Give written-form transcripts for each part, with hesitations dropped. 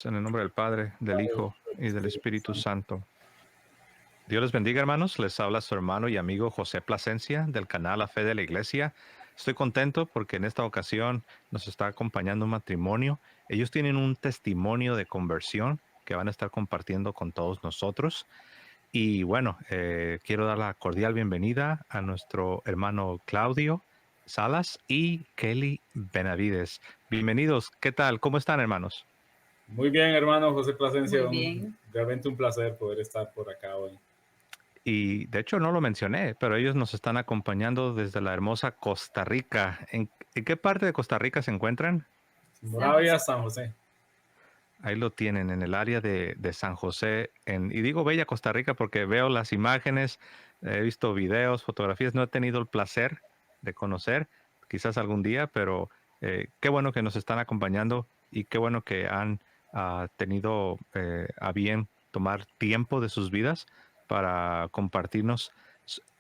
En el nombre del Padre, del Hijo y del Espíritu Santo. Dios les bendiga, hermanos. Les habla su hermano y amigo José Plasencia del canal La Fe de la Iglesia. Estoy contento porque en esta ocasión nos está acompañando un matrimonio. Ellos tienen un testimonio de conversión que van a estar compartiendo con todos nosotros. Y bueno, quiero dar la cordial bienvenida a nuestro hermano Claudio Salas y Kelly Benavides. Bienvenidos. ¿Qué tal? ¿Cómo están, hermanos? Muy bien, hermano José Plasencia, Muy bien. realmente un placer poder estar por acá hoy. Y de hecho no lo mencioné, pero ellos nos están acompañando desde la hermosa Costa Rica. ¿En qué parte de Costa Rica se encuentran? Moravia, San José. Ahí lo tienen, en el área de San José. Y digo Bella Costa Rica porque veo las imágenes, he visto videos, fotografías. No he tenido el placer de conocer, quizás algún día, pero qué bueno que nos están acompañando y qué bueno que han tenido a bien tomar tiempo de sus vidas para compartirnos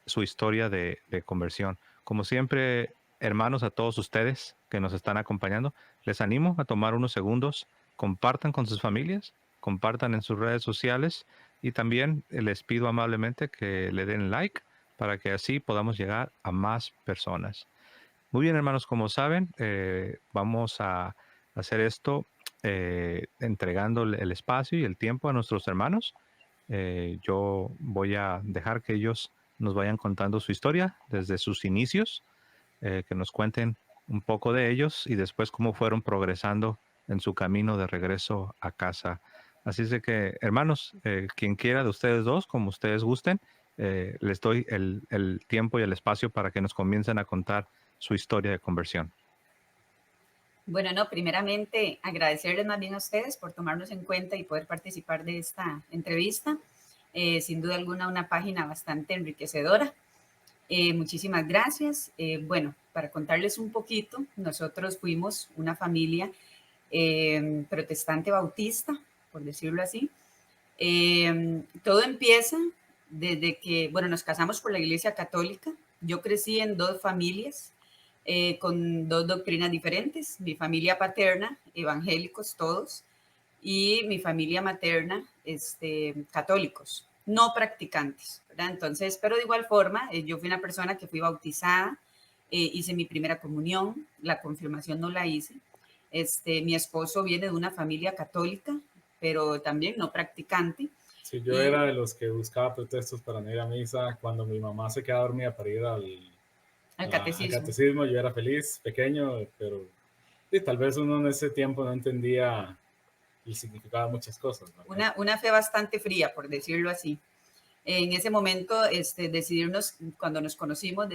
su historia de conversión. Como siempre, hermanos, a todos ustedes que nos están acompañando, les animo a tomar unos segundos, compartan con sus familias, compartan en sus redes sociales y también les pido amablemente que le den like para que así podamos llegar a más personas. Muy bien, hermanos, como saben, vamos a hacer esto entregando el espacio y el tiempo a nuestros hermanos. Yo voy a dejar que ellos nos vayan contando su historia desde sus inicios, que nos cuenten un poco de ellos y después cómo fueron progresando en su camino de regreso a casa. Así es de que, hermanos, quien quiera de ustedes dos, como ustedes gusten, les doy el tiempo y el espacio para que nos comiencen a contar su historia de conversión. Bueno, no, primeramente agradecerles más bien a ustedes por tomarnos en cuenta y poder participar de esta entrevista. Sin duda alguna, una página bastante enriquecedora. Muchísimas gracias. Bueno, para contarles un poquito, nosotros fuimos una familia protestante bautista, por decirlo así. Todo empieza desde que, bueno, nos casamos por la Iglesia Católica. Yo crecí en dos familias con dos doctrinas diferentes. Mi familia paterna, evangélicos todos, y mi familia materna, católicos, no practicantes, ¿verdad? Entonces, pero de igual forma, yo fui una persona que fui bautizada, hice mi primera comunión, la confirmación no la hice. Mi esposo viene de una familia católica, pero también no practicante. Sí, yo Y era de los que buscaba pretextos para no ir a misa. Cuando mi mamá se quedaba dormida para ir al al catecismo. catecismo, yo era feliz, pequeño, pero sí, tal vez uno en ese tiempo no entendía el significado de muchas cosas, ¿verdad? Una fe bastante fría, por decirlo así. En ese momento, decidirnos, cuando nos conocimos,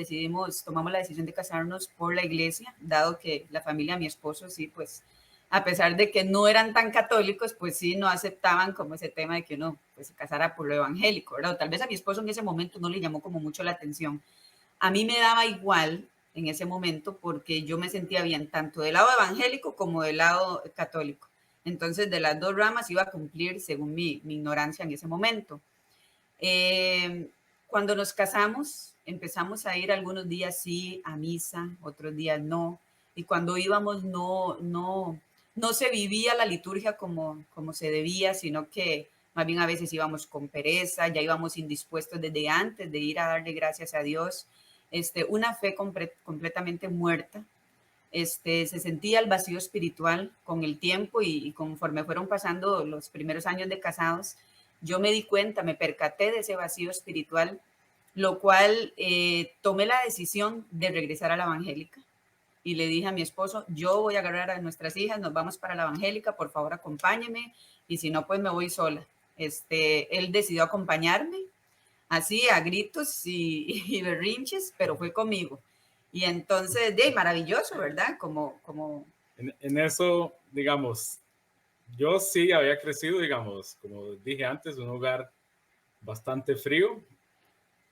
tomamos la decisión de casarnos por la iglesia, dado que la familia de mi esposo, sí, pues, a pesar de que no eran tan católicos, pues sí, no aceptaban como ese tema de que uno pues, se casara por lo evangélico, ¿verdad? O tal vez a mi esposo en ese momento no le llamó como mucho la atención. A mí me daba igual en ese momento porque yo me sentía bien tanto del lado evangélico como del lado católico. Entonces, de las dos ramas iba a cumplir según mi ignorancia en ese momento. Cuando nos casamos, empezamos a ir algunos días sí a misa, otros días no. Y cuando íbamos no se vivía la liturgia como se debía, sino que más bien a veces íbamos con pereza, ya íbamos indispuestos desde antes de ir a darle gracias a Dios. Una fe completamente muerta. Se sentía el vacío espiritual con el tiempo y conforme fueron pasando los primeros años de casados, yo me di cuenta, me percaté de ese vacío espiritual, lo cual tomé la decisión de regresar a la evangélica y le dije a mi esposo, yo voy a agarrar a nuestras hijas, nos vamos para la evangélica, por favor acompáñeme y si no, pues me voy sola. Él decidió acompañarme, así a gritos y berrinches, pero fue conmigo. Y entonces, maravilloso, ¿verdad? En eso, digamos, yo sí había crecido, digamos, como dije antes, un hogar bastante frío.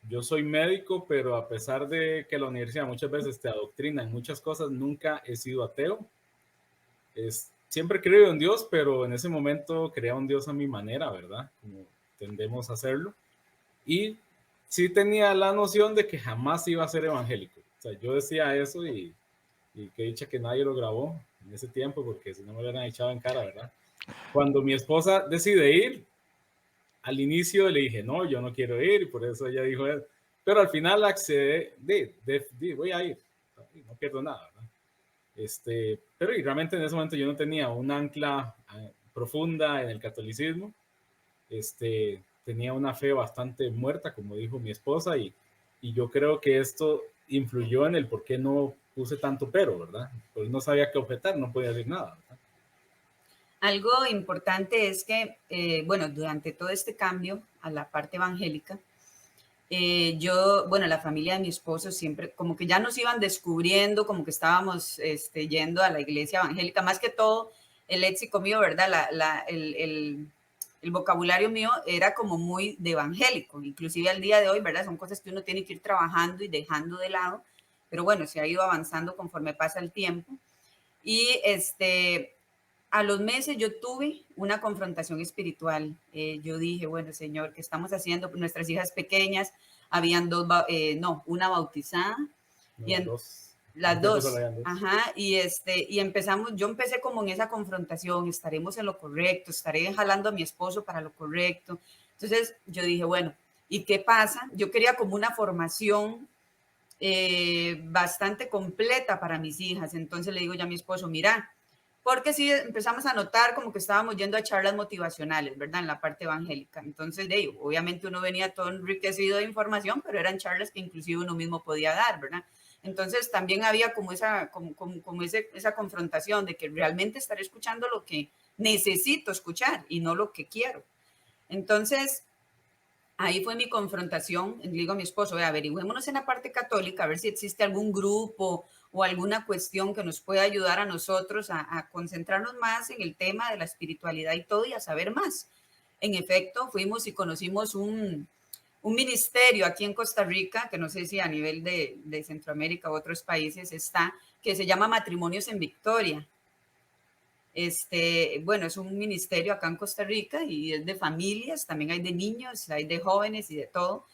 Yo soy médico, pero a pesar de que la universidad muchas veces te adoctrina en muchas cosas, nunca he sido ateo. Siempre he creído en Dios, pero en ese momento creía un Dios a mi manera, ¿verdad? Como tendemos a hacerlo. Y sí tenía la noción de que jamás iba a ser evangélico. O sea, yo decía eso y qué dicha que nadie lo grabó en ese tiempo, porque si no me lo hubieran echado en cara, ¿verdad? cuando mi esposa decide ir, al inicio le dije, no, yo no quiero ir, y por eso ella dijo, pero al final accede, voy a ir, no pierdo nada, ¿verdad? Pero y realmente en ese momento yo no tenía un ancla profunda en el catolicismo, tenía una fe bastante muerta, como dijo mi esposa, y yo creo que esto influyó en el por qué no puse tanto pero, ¿verdad? Pues no sabía qué objetar, no podía decir nada, ¿verdad? Algo importante es que, bueno, durante todo este cambio a la parte evangélica, bueno, la familia de mi esposo siempre, como que ya nos iban descubriendo, como que estábamos yendo a la iglesia evangélica, más que todo el léxico mío, ¿verdad? El vocabulario mío era como muy de evangélico, inclusive al día de hoy, ¿verdad? Son cosas que uno tiene que ir trabajando y dejando de lado, pero bueno, se ha ido avanzando conforme pasa el tiempo. Y a los meses yo tuve una confrontación espiritual. Yo dije, bueno, Señor, ¿qué estamos haciendo? Nuestras hijas pequeñas, habían una bautizada. No, Y las dos, ajá, y empezamos, yo empecé como en esa confrontación, estaremos en lo correcto, estaré jalando a mi esposo para lo correcto. Entonces yo dije, bueno, ¿y qué pasa? Yo quería como una formación bastante completa para mis hijas. Entonces le digo ya a mi esposo, mira, porque sí empezamos a notar como que estábamos yendo a charlas motivacionales, ¿verdad? En la parte evangélica. Entonces, obviamente uno venía todo enriquecido de información, pero eran charlas que inclusive uno mismo podía dar, ¿verdad? Entonces también había como esa confrontación de que realmente estaré escuchando lo que necesito escuchar y no lo que quiero. Entonces, ahí fue mi confrontación. Le digo a mi esposo, averigüémonos en la parte católica, a ver si existe algún grupo o alguna cuestión que nos pueda ayudar a nosotros a concentrarnos más en el tema de la espiritualidad y todo y a saber más. En efecto, fuimos y conocimos un ministerio aquí en Costa Rica, que no sé si a nivel de Centroamérica u otros países está, que se llama Matrimonios en Victoria. Bueno, es un ministerio acá en Costa Rica y es de familias, también hay de niños, hay de jóvenes y de todo.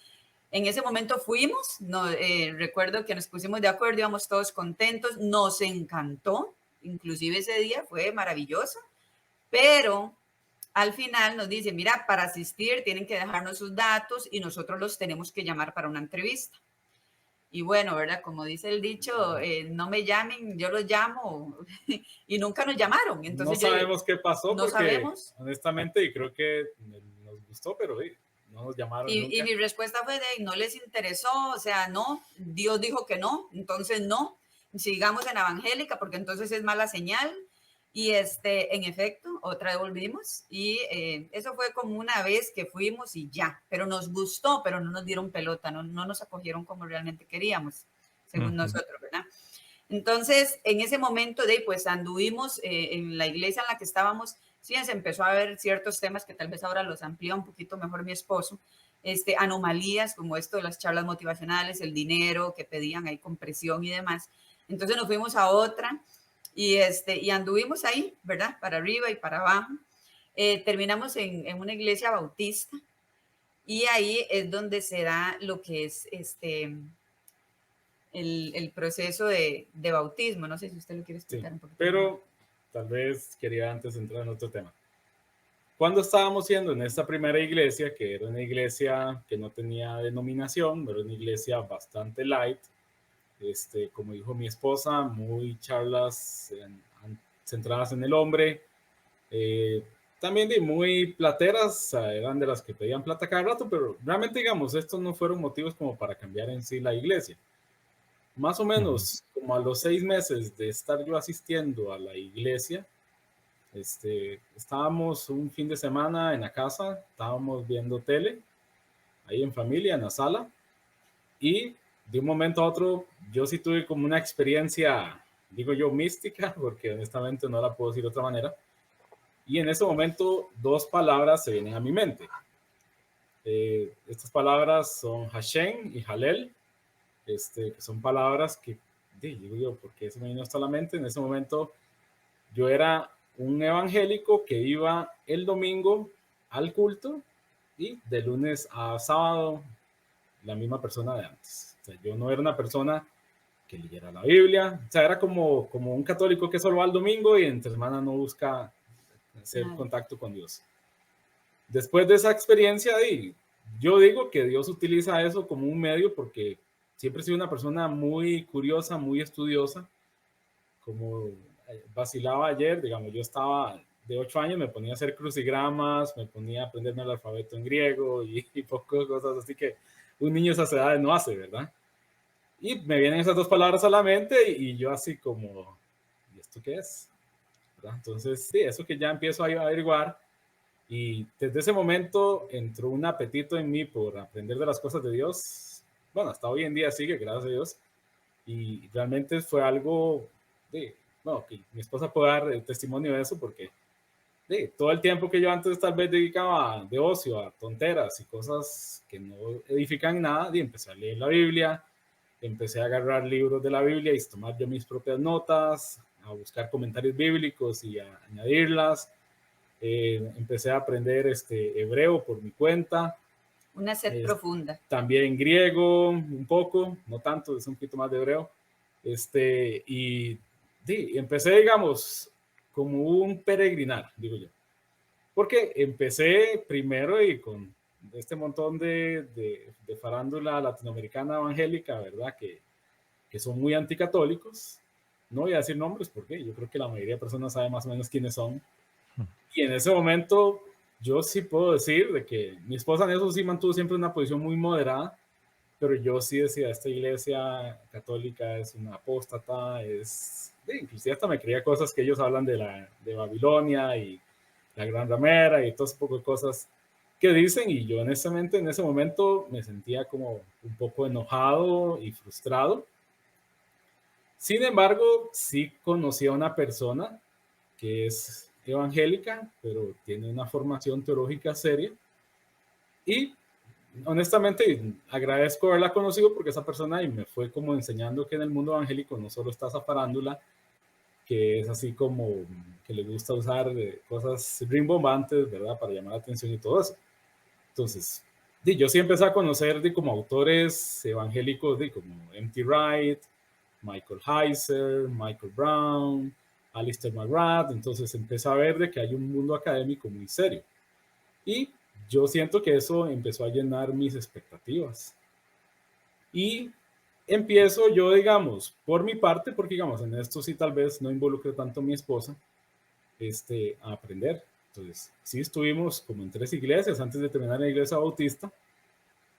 En ese momento fuimos, recuerdo que nos pusimos de acuerdo, íbamos todos contentos, nos encantó, inclusive ese día fue maravilloso, pero al final nos dice, mira, para asistir tienen que dejarnos sus datos y nosotros los tenemos que llamar para una entrevista. Y bueno, ¿verdad? Como dice el dicho, no me llamen, yo los llamo y nunca nos llamaron. Entonces no sabemos qué pasó no porque sabemos. honestamente y creo que nos gustó, pero no nos llamaron nunca. Y mi respuesta fue no les interesó, o sea, no, Dios dijo que no, entonces no, sigamos en evangélica porque entonces es mala señal. Y en efecto, otra vez volvimos y eso fue como una vez que fuimos y ya, pero nos gustó, pero no nos dieron pelota, no nos acogieron como realmente queríamos, según nosotros, ¿verdad? Entonces, en ese momento pues anduvimos en la iglesia en la que estábamos, sí, se empezó a ver ciertos temas que tal vez ahora los amplía un poquito mejor mi esposo, anomalías como esto de las charlas motivacionales, el dinero que pedían ahí con presión y demás. Entonces nos fuimos a otra y anduvimos ahí, ¿verdad? Para arriba y para abajo. Terminamos en una iglesia bautista y ahí es donde se da lo que es el proceso de bautismo. No sé si usted lo quiere explicar un poquito. Pero tal vez quería antes entrar en otro tema. Cuando estábamos yendo en esta primera iglesia, que era una iglesia que no tenía denominación, era una iglesia bastante light, como dijo mi esposa, muy charlas centradas en el hombre, también muy plateras, eran de las que pedían plata cada rato, pero realmente, digamos, estos no fueron motivos como para cambiar en sí la iglesia. Más o menos, como a los 6 meses de estar yo asistiendo a la iglesia, estábamos un fin de semana en la casa, estábamos viendo tele, ahí en familia, en la sala, y de un momento a otro, yo sí tuve como una experiencia, digo yo, mística, porque honestamente no la puedo decir de otra manera, y en ese momento 2 palabras se vienen a mi mente. Estas palabras son Hashem y Halel, que son palabras que, digo yo, porque se me vino hasta la mente. En ese momento yo era un evangélico que iba el domingo al culto y de lunes a sábado la misma persona de antes. O sea, yo no era una persona que leyera la Biblia, o sea, era como un católico que solo va al domingo y entre semana no busca hacer Claro. contacto con Dios. Después de esa experiencia, yo digo que Dios utiliza eso como un medio porque siempre he sido una persona muy curiosa, muy estudiosa. Como vacilaba ayer, digamos, yo estaba de 8 años, me ponía a hacer crucigramas, me ponía a aprenderme el alfabeto en griego y pocas cosas así que un niño de esas edades no hace, ¿verdad? Y me vienen esas dos palabras a la mente y yo así como, ¿y esto qué es? ¿Verdad? Entonces, sí, eso que ya empiezo a averiguar y desde ese momento entró un apetito en mí por aprender de las cosas de Dios. Bueno, hasta hoy en día sigue, gracias a Dios. Y realmente fue algo de, bueno, que mi esposa puede dar el testimonio de eso porque de todo el tiempo que yo antes tal vez dedicaba de ocio a tonteras y cosas que no edifican nada, y empecé a leer la Biblia, empecé a agarrar libros de la Biblia y tomar yo mis propias notas, a buscar comentarios bíblicos y a añadirlas. Empecé a aprender hebreo por mi cuenta. Una sed profunda. También griego, un poco, no tanto, es un poquito más de hebreo. Y empecé, digamos, como un peregrinar, digo yo. Porque empecé primero y con este montón de farándula latinoamericana evangélica, ¿verdad? Que son muy anticatólicos. No voy a decir nombres porque yo creo que la mayoría de personas sabe más o menos quiénes son. Y en ese momento yo sí puedo decir de que mi esposa en eso sí mantuvo siempre una posición muy moderada, pero yo sí decía, esta iglesia católica es una apóstata, inclusive hasta me creía cosas que ellos hablan de Babilonia y la Gran Ramera y todo ese poco de cosas que dicen, y yo honestamente en ese momento me sentía como un poco enojado y frustrado. Sin embargo, sí conocí a una persona que es evangélica, pero tiene una formación teológica seria. Y honestamente agradezco haberla conocido porque esa persona y me fue como enseñando que en el mundo evangélico no solo está esa farándula, que es así como que le gusta usar cosas rimbombantes, ¿verdad? Para llamar la atención y todo eso. Entonces, yo sí empecé a conocer como autores evangélicos como M.T. Wright, Michael Heiser, Michael Brown, Alistair McGrath. Entonces empecé a ver de que hay un mundo académico muy serio. Y yo siento que eso empezó a llenar mis expectativas. Y empiezo yo, digamos, por mi parte, porque digamos, en esto sí tal vez no involucre tanto a mi esposa, a aprender. Entonces, sí estuvimos como en 3 iglesias antes de terminar la iglesia bautista,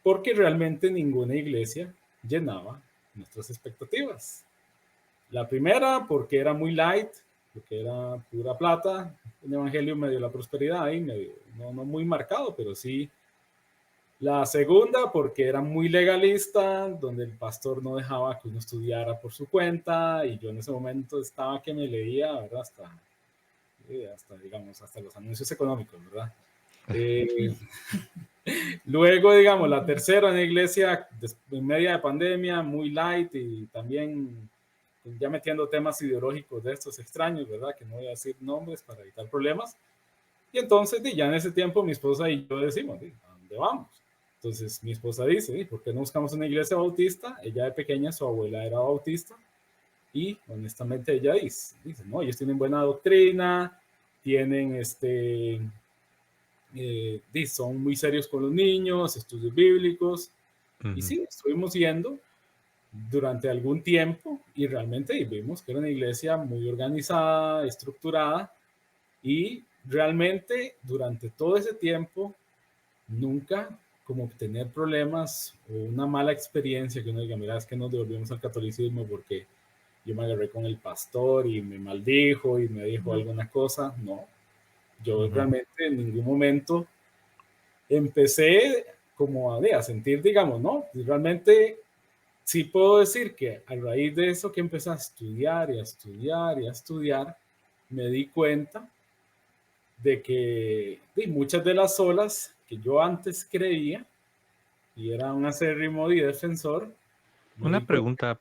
porque realmente ninguna iglesia llenaba nuestras expectativas. La primera, porque era muy light, porque era pura plata, un evangelio medio de la prosperidad ahí, medio, no muy marcado, pero sí. La segunda, porque era muy legalista, donde el pastor no dejaba que uno estudiara por su cuenta, y yo en ese momento estaba que me leía, ¿verdad? Hasta digamos, hasta los anuncios económicos, ¿verdad? Luego, digamos, la tercera, una iglesia en media de pandemia, muy light y también ya metiendo temas ideológicos de estos extraños, ¿verdad? Que no voy a decir nombres para evitar problemas. Y entonces, ya en ese tiempo, mi esposa y yo decimos, ¿a dónde vamos? Entonces, mi esposa dice, ¿por qué no buscamos una iglesia bautista? Ella de pequeña, su abuela era bautista. Y honestamente ella dice, no, ellos tienen buena doctrina, tienen son muy serios con los niños, estudios bíblicos. Y sí, estuvimos yendo durante algún tiempo y realmente vimos que era una iglesia muy organizada, estructurada, y realmente durante todo ese tiempo nunca como tener problemas o una mala experiencia que uno diga, mira, es que nos devolvimos al catolicismo porque yo me agarré con el pastor y me maldijo y me dijo alguna cosa. No, yo realmente en ningún momento empecé como a sentir, digamos, no, realmente sí puedo decir que a raíz de eso que empecé a estudiar y a estudiar y a estudiar, me di cuenta de que muchas de las olas que yo antes creía y era un acérrimo y defensor. Una pregunta,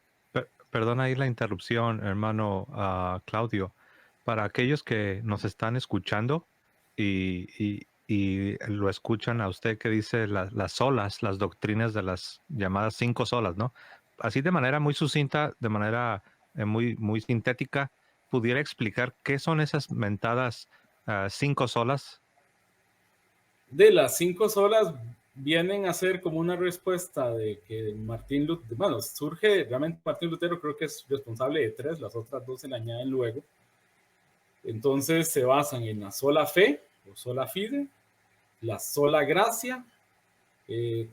perdona ahí la interrupción, hermano Claudio. Para aquellos que nos están escuchando y lo escuchan a usted que dice las solas, las doctrinas de las llamadas 5 solas, ¿no? Así de manera muy sucinta, de manera muy sintética, ¿pudiera explicar qué son esas mentadas 5 solas. De las 5 solas vienen a ser como una respuesta de que Martín Lutero, bueno, surge realmente Martín Lutero, creo que es responsable de 3, las otras 2 se le añaden luego. Entonces se basan en la sola fe o sola fide, la sola gracia,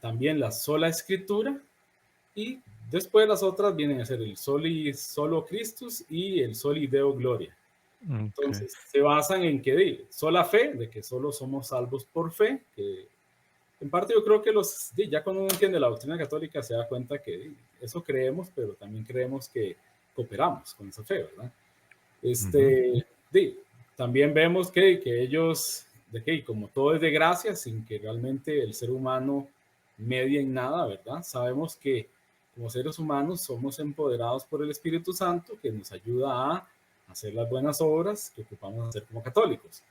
también la sola escritura, y después las otras vienen a ser el soli solo Christus y el soli Deo Gloria. Okay. Entonces se basan en que sola fe, de que solo somos salvos por fe, que en parte yo creo que ya cuando uno entiende la doctrina católica se da cuenta que eso creemos, pero también creemos que cooperamos con esa fe, ¿verdad? También vemos que ellos, como todo es de gracia, sin que realmente el ser humano medie en nada, ¿verdad? Sabemos que como seres humanos somos empoderados por el Espíritu Santo, que nos ayuda a hacer las buenas obras que ocupamos hacer como católicos.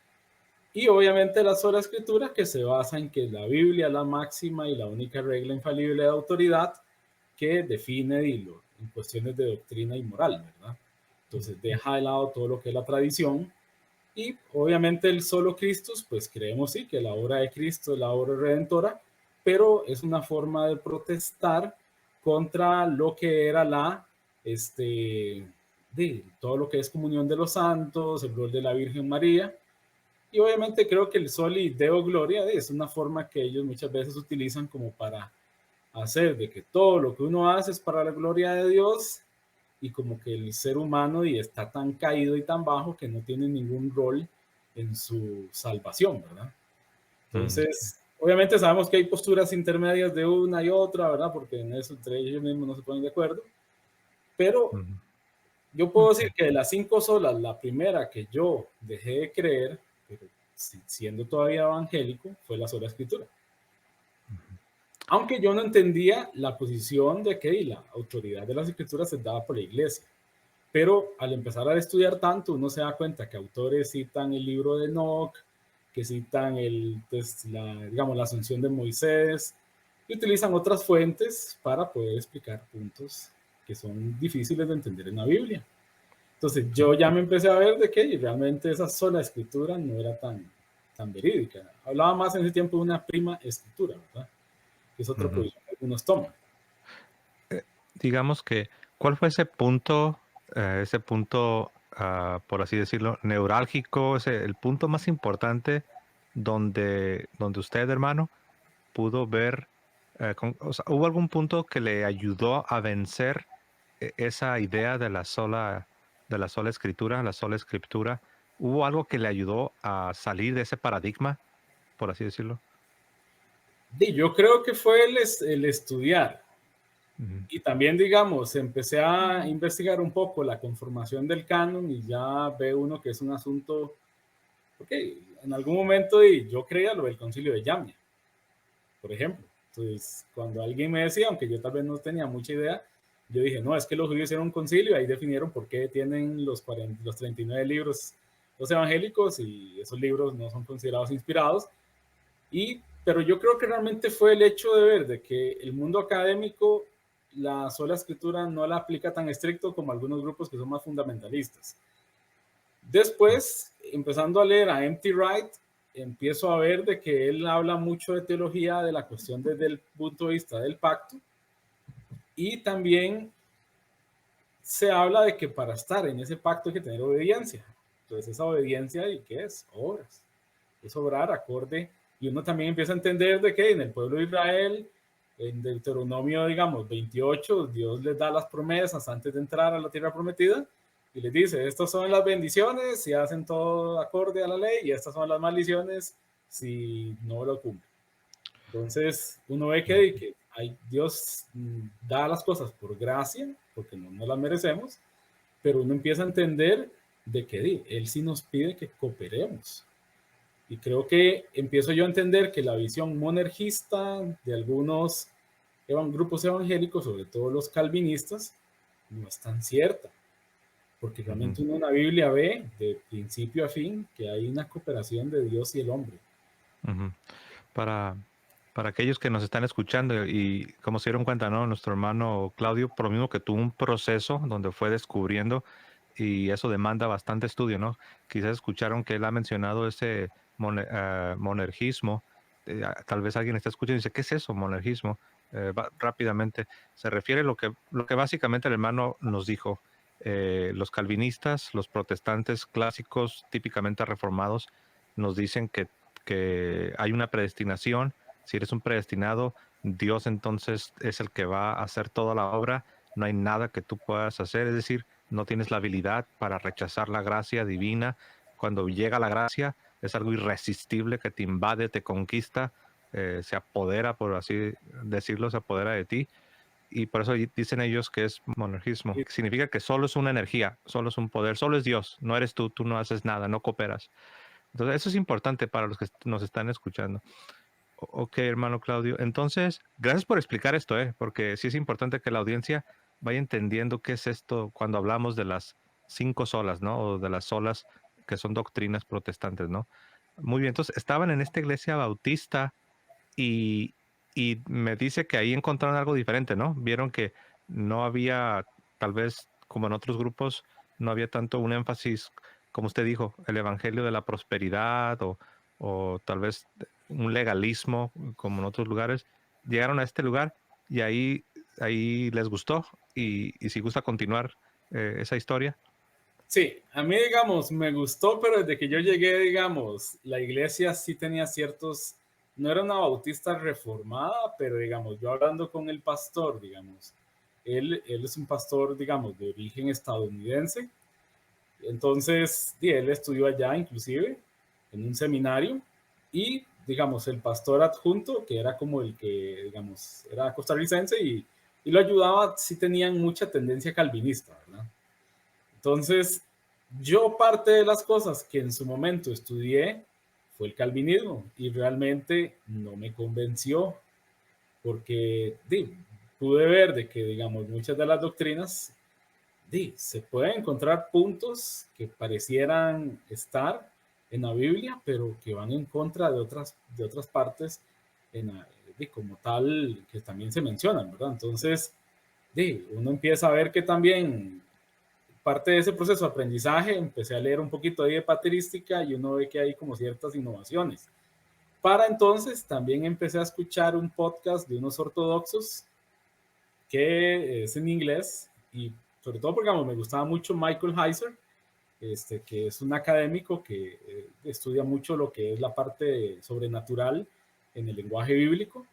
Y obviamente la sola escritura, que se basa en que la Biblia es la máxima y la única regla infalible de autoridad que define en cuestiones de doctrina y moral, ¿verdad? Entonces deja de lado todo lo que es la tradición y obviamente el solo Cristo, pues creemos sí que la obra de Cristo es la obra redentora, pero es una forma de protestar contra lo que era todo lo que es comunión de los santos, el rol de la Virgen María. Y obviamente creo que el soli Deo Gloria es una forma que ellos muchas veces utilizan como para hacer de que todo lo que uno hace es para la gloria de Dios, y como que el ser humano está tan caído y tan bajo que no tiene ningún rol en su salvación, ¿verdad? Entonces, obviamente sabemos que hay posturas intermedias de una y otra, ¿verdad? Porque en eso entre ellos mismos no se ponen de acuerdo. Pero yo puedo decir que de las 5 solas, la primera que yo dejé de creer, pero siendo todavía evangélico, fue la sola escritura. Aunque yo no entendía la posición de que la autoridad de las escrituras se daba por la iglesia. Pero al empezar a estudiar tanto, uno se da cuenta que autores citan el libro de Enoch, que citan la asunción de Moisés, y utilizan otras fuentes para poder explicar puntos que son difíciles de entender en la Biblia. Entonces yo ya me empecé a ver de que realmente esa sola escritura no era tan verídica. Hablaba más en ese tiempo de una prima escritura, ¿verdad? Que es otra posición que algunos toman. Digamos que, ¿cuál fue ese punto, por así decirlo, neurálgico, el punto más importante donde usted, hermano, pudo ver, o sea, ¿hubo algún punto que le ayudó a vencer esa idea de la sola escritura, la sola escritura? ¿Hubo algo que le ayudó a salir de ese paradigma, por así decirlo? Yo creo que fue el estudiar. Y también, digamos, empecé a investigar un poco la conformación del canon y ya ve uno que es un asunto, porque en algún momento yo creía lo del concilio de Yamnia, por ejemplo. Entonces, cuando alguien me decía, aunque yo tal vez no tenía mucha idea, yo dije, no, es que los judíos hicieron un concilio y ahí definieron por qué tienen los 39 libros los evangélicos y esos libros no son considerados inspirados. Pero yo creo que realmente fue el hecho de ver de que el mundo académico la sola escritura no la aplica tan estricto como algunos grupos que son más fundamentalistas. Después, empezando a leer a M.T. Wright, empiezo a ver de que él habla mucho de teología, de la cuestión desde el punto de vista del pacto, y también se habla de que para estar en ese pacto hay que tener obediencia. Entonces, esa obediencia, ¿y qué es? Obras. Es obrar acorde. Y uno también empieza a entender de que en el pueblo de Israel, en Deuteronomio, digamos, 28, Dios les da las promesas antes de entrar a la tierra prometida y les dice, estas son las bendiciones si hacen todo acorde a la ley y estas son las maldiciones si no lo cumplen. Entonces, uno ve que Dios da las cosas por gracia, porque no las merecemos, pero uno empieza a entender de que Él sí nos pide que cooperemos. Y creo que empiezo yo a entender que la visión monergista de algunos grupos evangélicos, sobre todo los calvinistas, no es tan cierta. Porque realmente uno en la Biblia ve, de principio a fin, que hay una cooperación de Dios y el hombre. Para aquellos que nos están escuchando y como se dieron cuenta, ¿no? Nuestro hermano Claudio, por lo mismo que tuvo un proceso donde fue descubriendo y eso demanda bastante estudio, ¿no? Quizás escucharon que él ha mencionado ese monergismo. Tal vez alguien está escuchando y dice, ¿qué es eso, monergismo? Rápidamente, se refiere a lo que básicamente el hermano nos dijo. Los calvinistas, los protestantes clásicos, típicamente reformados, nos dicen que hay una predestinación. Si eres un predestinado, Dios entonces es el que va a hacer toda la obra. No hay nada que tú puedas hacer, es decir, no tienes la habilidad para rechazar la gracia divina. Cuando llega la gracia, es algo irresistible que te invade, te conquista, se apodera, por así decirlo, se apodera de ti. Y por eso dicen ellos que es monergismo. Significa que solo es una energía, solo es un poder, solo es Dios, no eres tú no haces nada, no cooperas. Entonces, eso es importante para los que nos están escuchando. Ok, hermano Claudio. Entonces, gracias por explicar esto, porque sí es importante que la audiencia vaya entendiendo qué es esto cuando hablamos de las 5 solas, ¿no? O de las solas que son doctrinas protestantes, ¿no? Muy bien, entonces estaban en esta iglesia bautista y, y me dice que ahí encontraron algo diferente, ¿no? Vieron que no había, tal vez como en otros grupos, no había tanto un énfasis, como usted dijo, el evangelio de la prosperidad o tal vez un legalismo como en otros lugares. Llegaron a este lugar y ahí les gustó y si gusta continuar esa historia. Sí, a mí, digamos, me gustó, pero desde que yo llegué, digamos, la iglesia sí tenía ciertos, no era una bautista reformada, pero digamos, yo hablando con el pastor, digamos, él es un pastor, digamos, de origen estadounidense, entonces, él estudió allá inclusive, en un seminario, y, digamos, el pastor adjunto, que era como el que, digamos, era costarricense y lo ayudaba, sí tenían mucha tendencia calvinista, ¿verdad? Entonces, yo parte de las cosas que en su momento estudié fue el calvinismo y realmente no me convenció porque pude ver de que, digamos, muchas de las doctrinas se pueden encontrar puntos que parecieran estar en la Biblia, pero que van en contra de otras partes como tal que también se mencionan, ¿verdad? Entonces, uno empieza a ver que también parte de ese proceso de aprendizaje, empecé a leer un poquito ahí de patrística y uno ve que hay como ciertas innovaciones. Para entonces también empecé a escuchar un podcast de unos ortodoxos que es en inglés y sobre todo porque me gustaba mucho Michael Heiser, que es un académico que estudia mucho lo que es la parte sobrenatural en el lenguaje bíblico.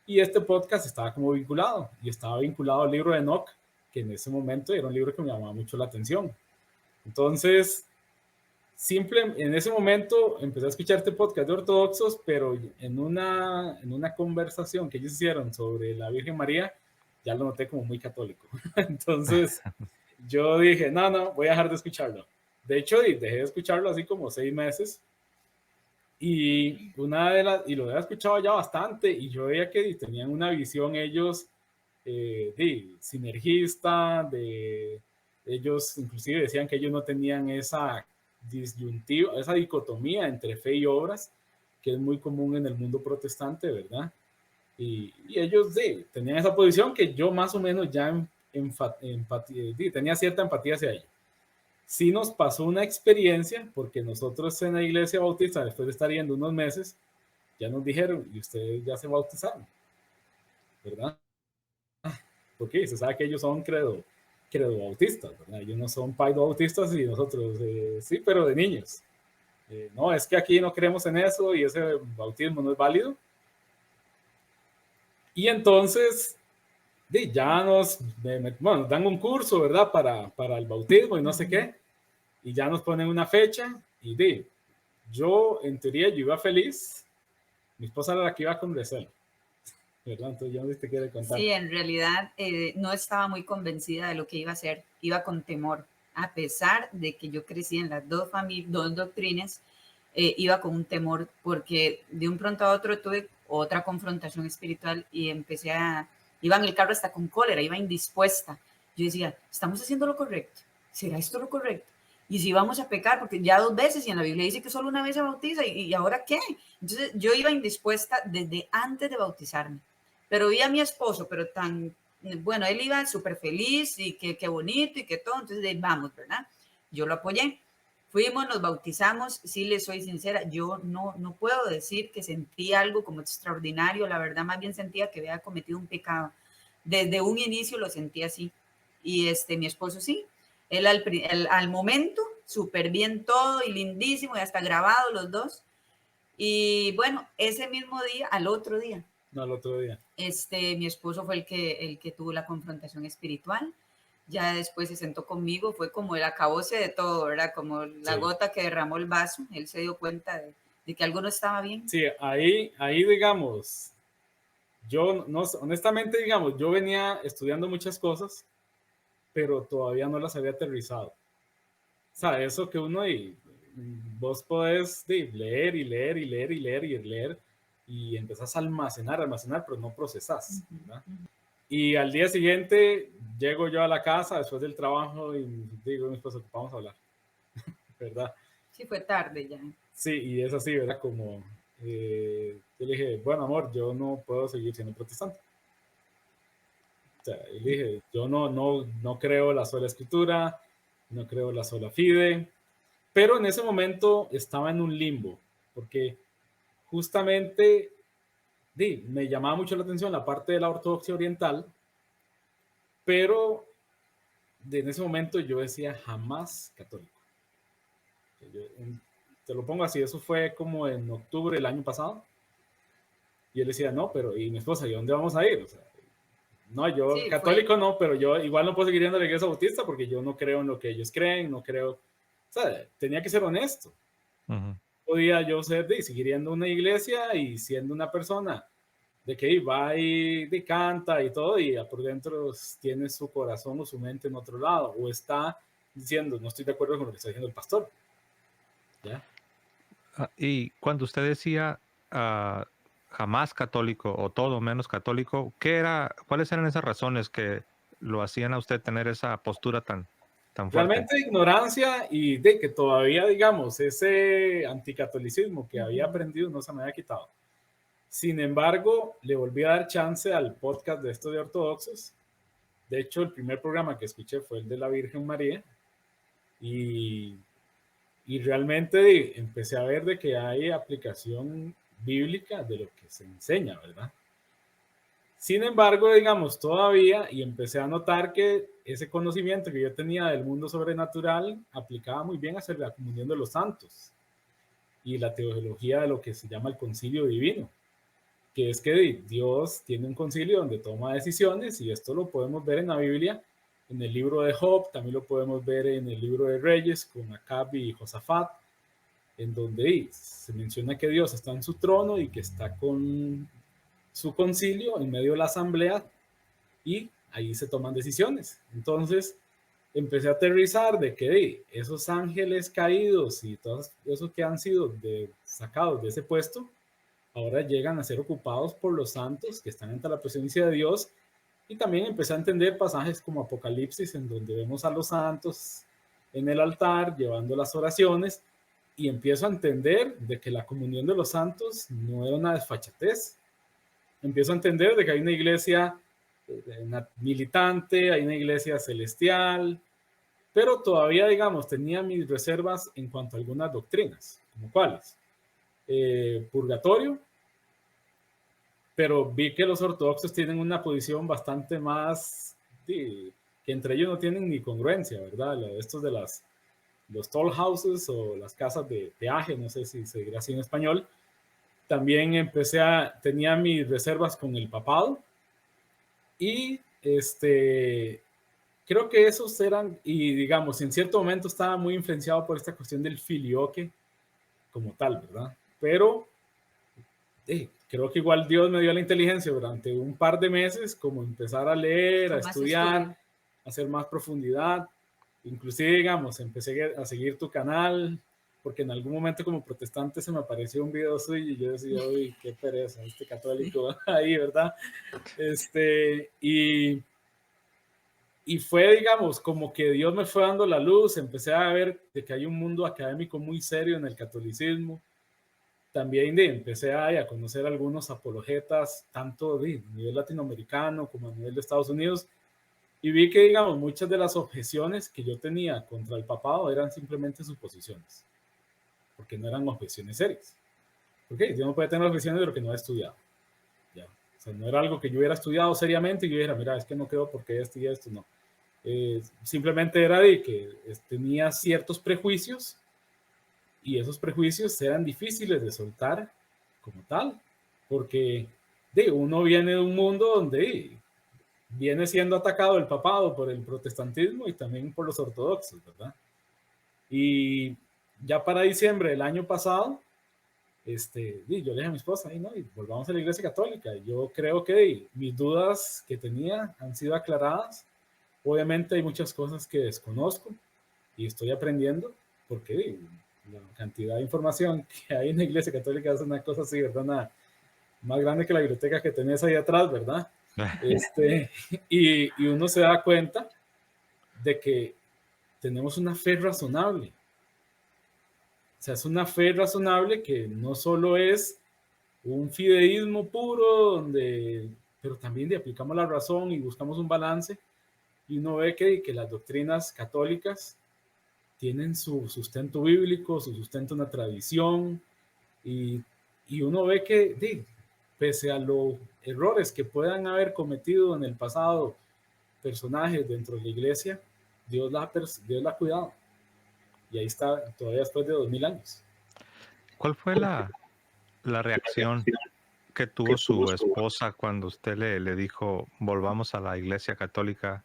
Y este podcast estaba como vinculado y estaba vinculado al libro de Enoch, que en ese momento era un libro que me llamaba mucho la atención. Entonces, en ese momento empecé a escuchar este podcast de ortodoxos, pero en una conversación que ellos hicieron sobre la Virgen María, ya lo noté como muy católico. Entonces, yo dije, no, voy a dejar de escucharlo. De hecho, dejé de escucharlo así como 6 meses. Y lo había escuchado ya bastante, y yo veía que tenían una visión ellos sinergista, ellos inclusive decían que ellos no tenían esa disyuntiva, esa dicotomía entre fe y obras, que es muy común en el mundo protestante, ¿verdad? Y ellos tenían esa posición que yo más o menos ya tenía cierta empatía hacia ellos. Sí nos pasó una experiencia, porque nosotros en la iglesia bautista, después de estar yendo unos meses, ya nos dijeron, y ustedes ya se bautizaron, ¿verdad? Porque se sabe que ellos son credo bautistas, ¿verdad? Ellos no son paido bautistas y nosotros sí, pero de niños. No, es que aquí no creemos en eso y ese bautismo no es válido. Y entonces ya nos dan un curso, ¿verdad? Para el bautismo y no sé qué. Y ya nos ponen una fecha y yo en teoría yo iba feliz. Mi esposa era la que iba con recelo, ¿verdad? Entonces yo no sé si te quiere contar. Sí, en realidad no estaba muy convencida de lo que iba a hacer, iba con temor, a pesar de que yo crecí en las dos doctrinas, iba con un temor porque de un pronto a otro tuve otra confrontación espiritual y iba en el carro hasta con cólera, iba indispuesta. Yo decía, ¿estamos haciendo lo correcto? ¿Será esto lo correcto? Y si vamos a pecar, porque ya 2 veces y en la Biblia dice que solo una vez se bautiza, ¿y ahora qué? Entonces yo iba indispuesta desde antes de bautizarme. Pero vi a mi esposo, pero bueno, él iba súper feliz y qué bonito y que todo, entonces vamos, ¿verdad? yo lo apoyé. Fuimos, nos bautizamos, sí les soy sincera, yo no puedo decir que sentí algo como extraordinario, la verdad más bien sentía que había cometido un pecado. Desde un inicio lo sentí así. Y mi esposo sí, él al momento, súper bien todo y lindísimo y hasta grabado los dos. Y bueno, ese mismo día, al otro día, No, el otro día. mi esposo fue el que tuvo la confrontación espiritual. Ya después se sentó conmigo, fue como el acabose de todo, ¿verdad? Como la Sí. gota que derramó el vaso. Él se dio cuenta de que algo no estaba bien. Sí, ahí digamos, yo no, honestamente, digamos, yo venía estudiando muchas cosas, pero todavía no las había aterrizado. O sea, eso que uno y vos podés leer y leer y leer y leer y leer y empezás a almacenar, pero no procesás, ¿verdad? Y al día siguiente llego yo a la casa después del trabajo y digo a mi esposo, vamos a hablar, ¿verdad? Sí, fue tarde ya. Sí, y es así, ¿verdad? Como yo le dije, bueno, amor, yo no puedo seguir siendo protestante. O sea, y le dije, yo no creo la sola escritura, no creo la sola fide, pero en ese momento estaba en un limbo, porque justamente me llamaba mucho la atención la parte de la ortodoxia oriental, pero en ese momento yo decía jamás católico. Yo, te lo pongo así, eso fue como en octubre del año pasado. Y él decía, no, pero ¿y mi esposa? ¿Y dónde vamos a ir? O sea, no, yo Sí, católico no, pero yo igual no puedo seguir yendo a la iglesia bautista porque yo no creo en lo que ellos creen, no creo. O sea, tenía que ser honesto. Podía yo ser seguir yendo a una iglesia y siendo una persona de que va y canta y todo, y por dentro tiene su corazón o su mente en otro lado, o está diciendo, no estoy de acuerdo con lo que está diciendo el pastor. ¿Ya? Y cuando usted decía jamás católico o todo menos católico, ¿cuáles eran esas razones que lo hacían a usted tener esa postura tan fuerte? Realmente ignorancia y de que todavía, digamos, ese anticatolicismo que había aprendido no se me había quitado. Sin embargo, le volví a dar chance al podcast de estos de ortodoxos. De hecho, el primer programa que escuché fue el de la Virgen María y, y realmente empecé a ver de que hay aplicación bíblica de lo que se enseña, ¿verdad? Sin embargo, digamos, todavía, y empecé a notar que ese conocimiento que yo tenía del mundo sobrenatural aplicaba muy bien a hacer la comunión de los santos y la teología de lo que se llama el concilio divino, que es que Dios tiene un concilio donde toma decisiones y esto lo podemos ver en la Biblia, en el libro de Job, también lo podemos ver en el libro de Reyes con Acab y Josafat, en donde se menciona que Dios está en su trono y que está con su concilio en medio de la asamblea y ahí se toman decisiones. Entonces empecé a aterrizar de que esos ángeles caídos y todos esos que han sido sacados de ese puesto, ahora llegan a ser ocupados por los santos que están ante la presencia de Dios. Y también empecé a entender pasajes como Apocalipsis, en donde vemos a los santos en el altar llevando las oraciones, y empiezo a entender de que la comunión de los santos no era una desfachatez. Empiezo a entender de que hay una iglesia militante, hay una iglesia celestial, pero todavía, digamos, tenía mis reservas en cuanto a algunas doctrinas, como cuáles. Purgatorio, pero vi que los ortodoxos tienen una posición bastante más, que entre ellos no tienen ni congruencia, ¿verdad? Estos de los toll houses o las casas de peaje, no sé si se dirá así en español. También tenía mis reservas con el papado y creo que esos eran, y digamos, en cierto momento estaba muy influenciado por esta cuestión del filioque como tal, ¿verdad? Pero creo que igual Dios me dio la inteligencia durante un par de meses, como empezar a leer, a estudiar, a hacer más profundidad. Inclusive, digamos, empecé a seguir tu canal, porque en algún momento como protestante se me apareció un video suyo y yo decía, uy, qué pereza, este católico ahí, ¿verdad? Y fue, digamos, como que Dios me fue dando la luz, empecé a ver de que hay un mundo académico muy serio en el catolicismo. También empecé a conocer algunos apologetas, tanto a nivel latinoamericano como a nivel de Estados Unidos, Y vi que, digamos, muchas de las objeciones que yo tenía contra el papado eran simplemente suposiciones, porque no eran objeciones serias. Porque yo no puedo tener objeciones de lo que no he estudiado. Ya. O sea, no era algo que yo hubiera estudiado seriamente y yo dijera, mira, es que no creo porque esto y esto, no. Simplemente era de que tenía ciertos prejuicios y esos prejuicios eran difíciles de soltar como tal, porque uno viene de un mundo donde viene siendo atacado el papado por el protestantismo y también por los ortodoxos, ¿verdad? Y ya para diciembre del año pasado, yo le dije a mi esposa, no, y volvamos a la Iglesia Católica. Yo creo que mis dudas que tenía han sido aclaradas. Obviamente hay muchas cosas que desconozco y estoy aprendiendo, porque la cantidad de información que hay en la Iglesia Católica es una cosa así, ¿verdad? Más grande que la biblioteca que tenés ahí atrás, ¿verdad? Y uno se da cuenta de que tenemos una fe razonable. O sea, es una fe razonable que no solo es un fideísmo puro, pero también aplicamos la razón y buscamos un balance. Y uno ve que las doctrinas católicas tienen su sustento bíblico, su sustento en la tradición, y uno ve que pese a los errores que puedan haber cometido en el pasado personajes dentro de la iglesia, Dios la ha cuidado. Y ahí está, todavía después de 2000 años. ¿Cuál fue la reacción que tuvo su esposa cuando usted le dijo, volvamos a la Iglesia Católica?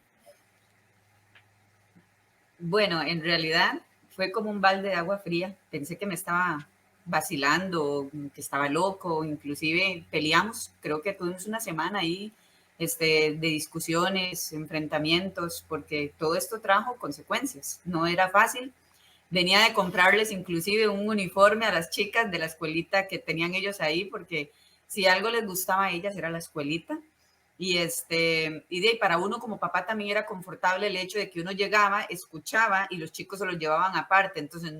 Bueno, en realidad fue como un balde de agua fría. Pensé que me estaba vacilando, que estaba loco, inclusive peleamos, creo que tuvimos una semana ahí de discusiones, enfrentamientos, porque todo esto trajo consecuencias. No era fácil. Venía de comprarles inclusive un uniforme a las chicas de la escuelita que tenían ellos ahí, porque si algo les gustaba a ellas era la escuelita. Y para uno como papá también era confortable el hecho de que uno llegaba, escuchaba y los chicos se los llevaban aparte, entonces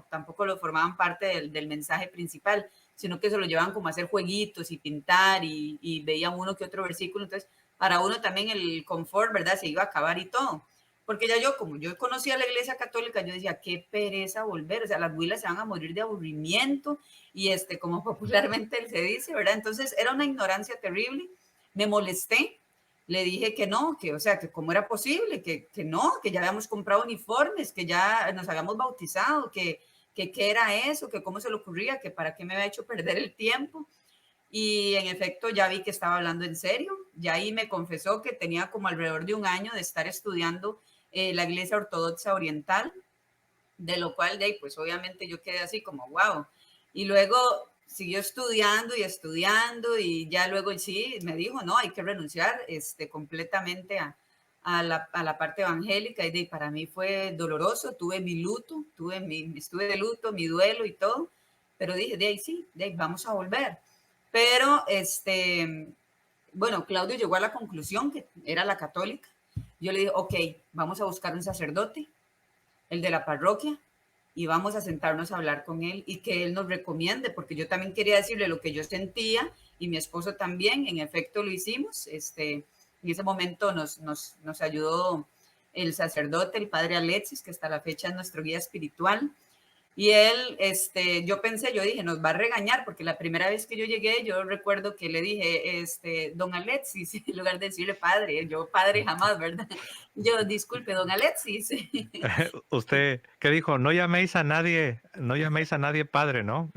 tampoco lo formaban parte del mensaje principal, sino que se lo llevaban como a hacer jueguitos y pintar y veían uno que otro versículo, entonces para uno también el confort, ¿verdad? Se iba a acabar y todo. Porque ya como yo conocía la Iglesia Católica, yo decía, qué pereza volver, o sea, las huilas se van a morir de aburrimiento y como popularmente se dice, ¿verdad? Entonces era una ignorancia terrible. Me molesté, le dije que no, o sea, que cómo era posible, que no, que ya habíamos comprado uniformes, que ya nos habíamos bautizado, que qué era eso, que cómo se le ocurría, que para qué me había hecho perder el tiempo. Y en efecto ya vi que estaba hablando en serio, ya ahí me confesó que tenía como alrededor de un año de estar estudiando la Iglesia Ortodoxa Oriental, de lo cual de ahí pues obviamente yo quedé así como wow. Y luego siguió estudiando y ya luego sí me dijo, no, hay que renunciar completamente a la parte evangélica, y para mí fue doloroso, tuve mi luto, estuve de luto, mi duelo y todo, pero dije, de ahí vamos a volver. Pero bueno, Claudio llegó a la conclusión que era la católica. Yo le dije, ok, vamos a buscar un sacerdote, el de la parroquia, y vamos a sentarnos a hablar con él y que él nos recomiende, porque yo también quería decirle lo que yo sentía y mi esposo también. En efecto lo hicimos. En ese momento nos ayudó el sacerdote, el padre Alexis, que hasta la fecha es nuestro guía espiritual. Y él, yo dije, nos va a regañar, porque la primera vez que yo llegué, yo recuerdo que le dije, don Alexis, en lugar de decirle padre, yo padre jamás, ¿verdad? Yo, disculpe, don Alexis. Usted, ¿qué dijo? No llaméis a nadie padre, ¿no?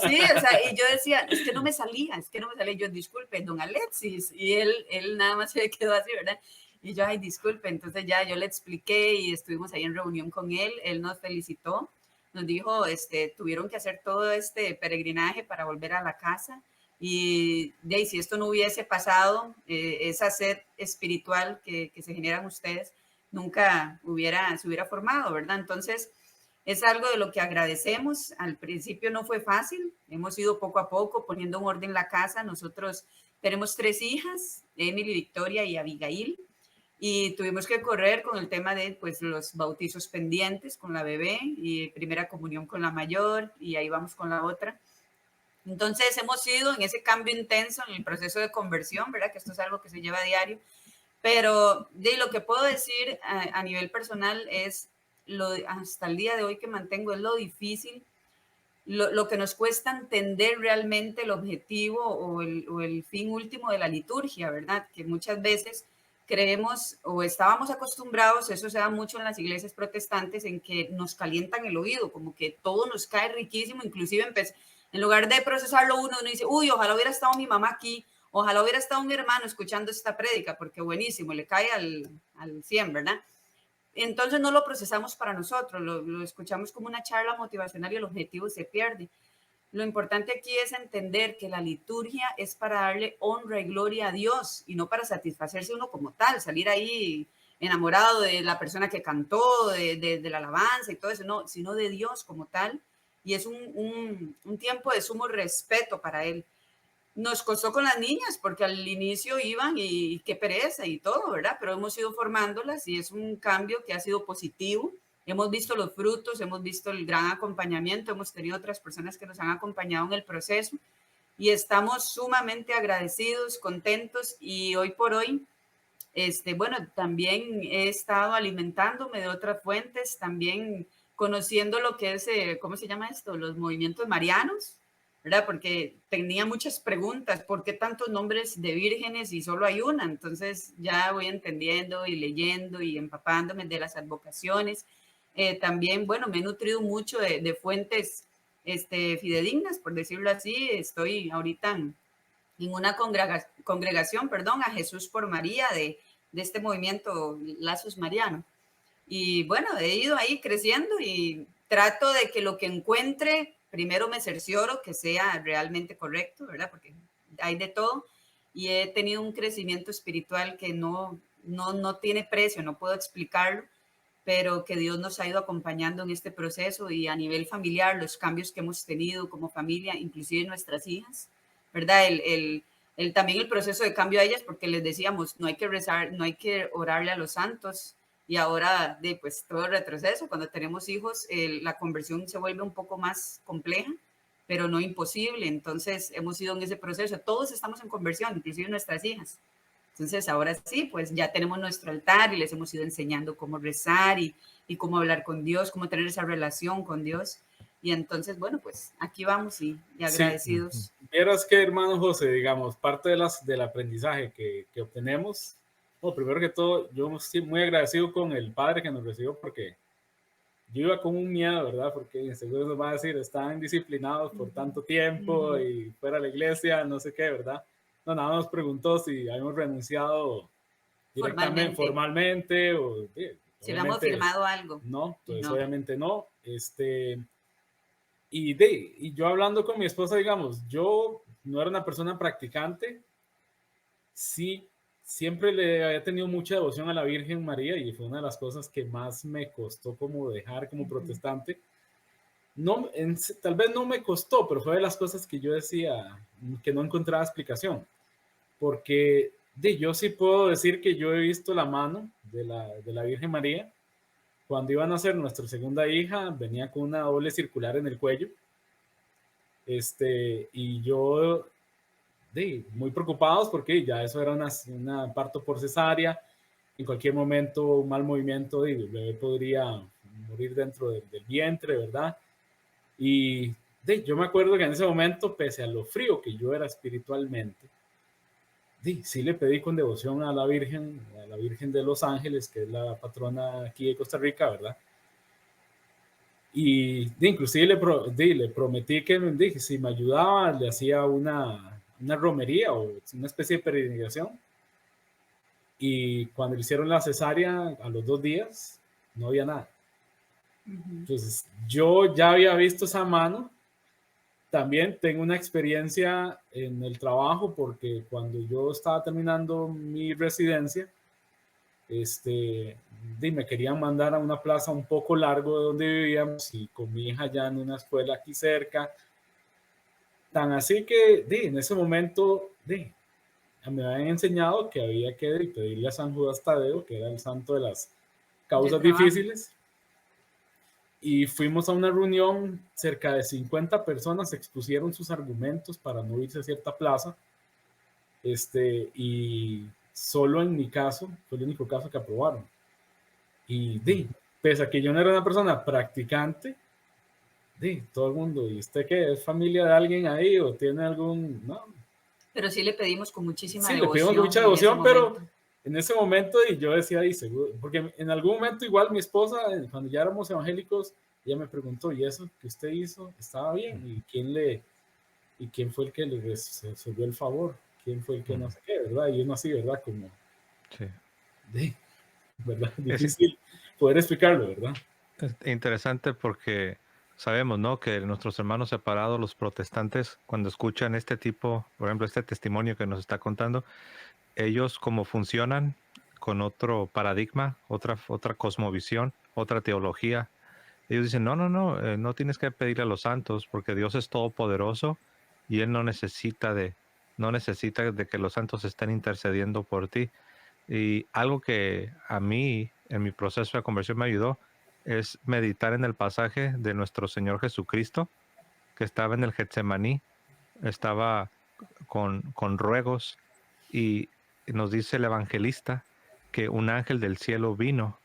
Sí, o sea, y yo decía, es que no me salía, yo, disculpe, don Alexis, y él nada más se quedó así, ¿verdad? Y yo, ay, disculpe, entonces ya yo le expliqué y estuvimos ahí en reunión con él nos felicitó, nos dijo, tuvieron que hacer todo este peregrinaje para volver a la casa, y de ahí, si esto no hubiese pasado, esa sed espiritual que se generan ustedes, nunca se hubiera formado, ¿verdad? Entonces, es algo de lo que agradecemos. Al principio no fue fácil, hemos ido poco a poco poniendo en orden la casa. Nosotros tenemos 3 hijas, Emily, Victoria y Abigail, y tuvimos que correr con el tema de pues los bautizos pendientes con la bebé y primera comunión con la mayor, y ahí vamos con la otra. Entonces hemos ido en ese cambio intenso en el proceso de conversión, ¿verdad? Que esto es algo que se lleva a diario, Pero de lo que puedo decir a nivel personal es, hasta el día de hoy que mantengo, es lo difícil, lo que nos cuesta entender realmente el objetivo o el fin último de la liturgia, ¿verdad? Que muchas veces creemos o estábamos acostumbrados, eso se da mucho en las iglesias protestantes, en que nos calientan el oído, como que todo nos cae riquísimo, inclusive en lugar de procesarlo uno dice, uy, ojalá hubiera estado mi mamá aquí, ojalá hubiera estado mi hermano escuchando esta prédica, porque buenísimo, le cae al 100, ¿verdad? Entonces no lo procesamos para nosotros, lo escuchamos como una charla motivacional y el objetivo se pierde. Lo importante aquí es entender que la liturgia es para darle honra y gloria a Dios y no para satisfacerse uno como tal, salir ahí enamorado de la persona que cantó, de la alabanza y todo eso, no, sino de Dios como tal. Y es un tiempo de sumo respeto para Él. Nos costó con las niñas porque al inicio iban y qué pereza y todo, ¿verdad? Pero hemos ido formándolas y es un cambio que ha sido positivo. Hemos visto los frutos, hemos visto el gran acompañamiento, hemos tenido otras personas que nos han acompañado en el proceso y estamos sumamente agradecidos, contentos y hoy por hoy, bueno, también he estado alimentándome de otras fuentes, también conociendo lo que es, ¿cómo se llama esto? Los movimientos marianos, ¿verdad? Porque tenía muchas preguntas, ¿por qué tantos nombres de vírgenes y solo hay una? Entonces ya voy entendiendo y leyendo y empapándome de las advocaciones. También, bueno, me he nutrido mucho de fuentes fidedignas, por decirlo así. Estoy ahorita en una congregación, perdón, a Jesús por María de este movimiento Lazos Mariano. Y bueno, he ido ahí creciendo y trato de que lo que encuentre, primero me cercioro que sea realmente correcto, ¿verdad? Porque hay de todo. Y he tenido un crecimiento espiritual que no tiene precio, no puedo explicarlo, pero que Dios nos ha ido acompañando en este proceso y a nivel familiar, los cambios que hemos tenido como familia, inclusive nuestras hijas, ¿verdad? También el proceso de cambio a ellas, porque les decíamos, no hay que rezar, no hay que orarle a los santos, y ahora, pues todo el retroceso, cuando tenemos hijos, la conversión se vuelve un poco más compleja, pero no imposible. Entonces, hemos ido en ese proceso. Todos estamos en conversión, inclusive nuestras hijas. Entonces, ahora sí, pues ya tenemos nuestro altar y les hemos ido enseñando cómo rezar y cómo hablar con Dios, cómo tener esa relación con Dios. Y entonces, bueno, pues aquí vamos y agradecidos. Sí. Vieras que, hermano José, digamos, parte del aprendizaje que obtenemos, bueno, primero que todo, yo estoy muy agradecido con el padre que nos recibió porque yo iba con un miedo, ¿verdad? Porque seguro nos va a decir, están indisciplinados por tanto tiempo y fuera de la iglesia, no sé qué, ¿verdad? No, nada nos preguntó si habíamos renunciado directamente, formalmente o si habíamos firmado algo. No, pues no. Obviamente no. Y yo hablando con mi esposa, digamos, yo no era una persona practicante, sí, siempre le había tenido mucha devoción a la Virgen María y fue una de las cosas que más me costó como dejar como protestante. No, tal vez no me costó, pero fue de las cosas que yo decía que no encontraba explicación, porque yo sí puedo decir que yo he visto la mano de la Virgen María. Cuando iban a nacer nuestra segunda hija, venía con una doble circular en el cuello. Y yo, muy preocupados porque ya eso era una parto por cesárea. En cualquier momento, un mal movimiento, el bebé podría morir dentro del vientre, ¿verdad? Y yo me acuerdo que en ese momento, pese a lo frío que yo era espiritualmente, sí le pedí con devoción a la Virgen de los Ángeles, que es la patrona aquí de Costa Rica, ¿verdad? Y inclusive le prometí que si me ayudaba, le hacía una romería o una especie de peregrinación. Y cuando le hicieron la cesárea, a los 2 días, no había nada. Entonces, yo ya había visto esa mano. También tengo una experiencia en el trabajo porque cuando yo estaba terminando mi residencia, me querían mandar a una plaza un poco largo de donde vivíamos y con mi hija ya en una escuela aquí cerca. Tan así que en ese momento me habían enseñado que había que pedirle a San Judas Tadeo, que era el santo de las causas difíciles. Y fuimos a una reunión, cerca de 50 personas expusieron sus argumentos para no irse a cierta plaza. Y solo en mi caso fue el único caso que aprobaron. Y pese a que yo no era una persona practicante, todo el mundo, ¿y usted qué? ¿Es familia de alguien ahí o tiene algún...? No. Pero sí le pedimos con muchísima Sí, devoción. le pedimos mucha devoción, pero en ese momento y yo decía, seguro, porque en algún momento igual mi esposa, cuando ya éramos evangélicos, ella me preguntó, ¿y eso que usted hizo estaba bien? ¿Y quién fue el que le resolvió el favor? ¿Quién fue el que no sé qué, verdad? Y uno así, ¿verdad? Como, ¿verdad? Difícil poder explicarlo, ¿verdad? Es interesante porque sabemos, ¿no? Que nuestros hermanos separados, los protestantes, cuando escuchan este tipo, por ejemplo, este testimonio que nos está contando, ellos como funcionan con otro paradigma, otra cosmovisión, otra teología. Ellos dicen, no, no tienes que pedirle a los santos porque Dios es todopoderoso y Él no necesita de que los santos estén intercediendo por ti. Y algo que a mí en mi proceso de conversión me ayudó es meditar en el pasaje de nuestro Señor Jesucristo, que estaba en el Getsemaní, estaba con ruegos y nos dice el evangelista que un ángel del cielo vino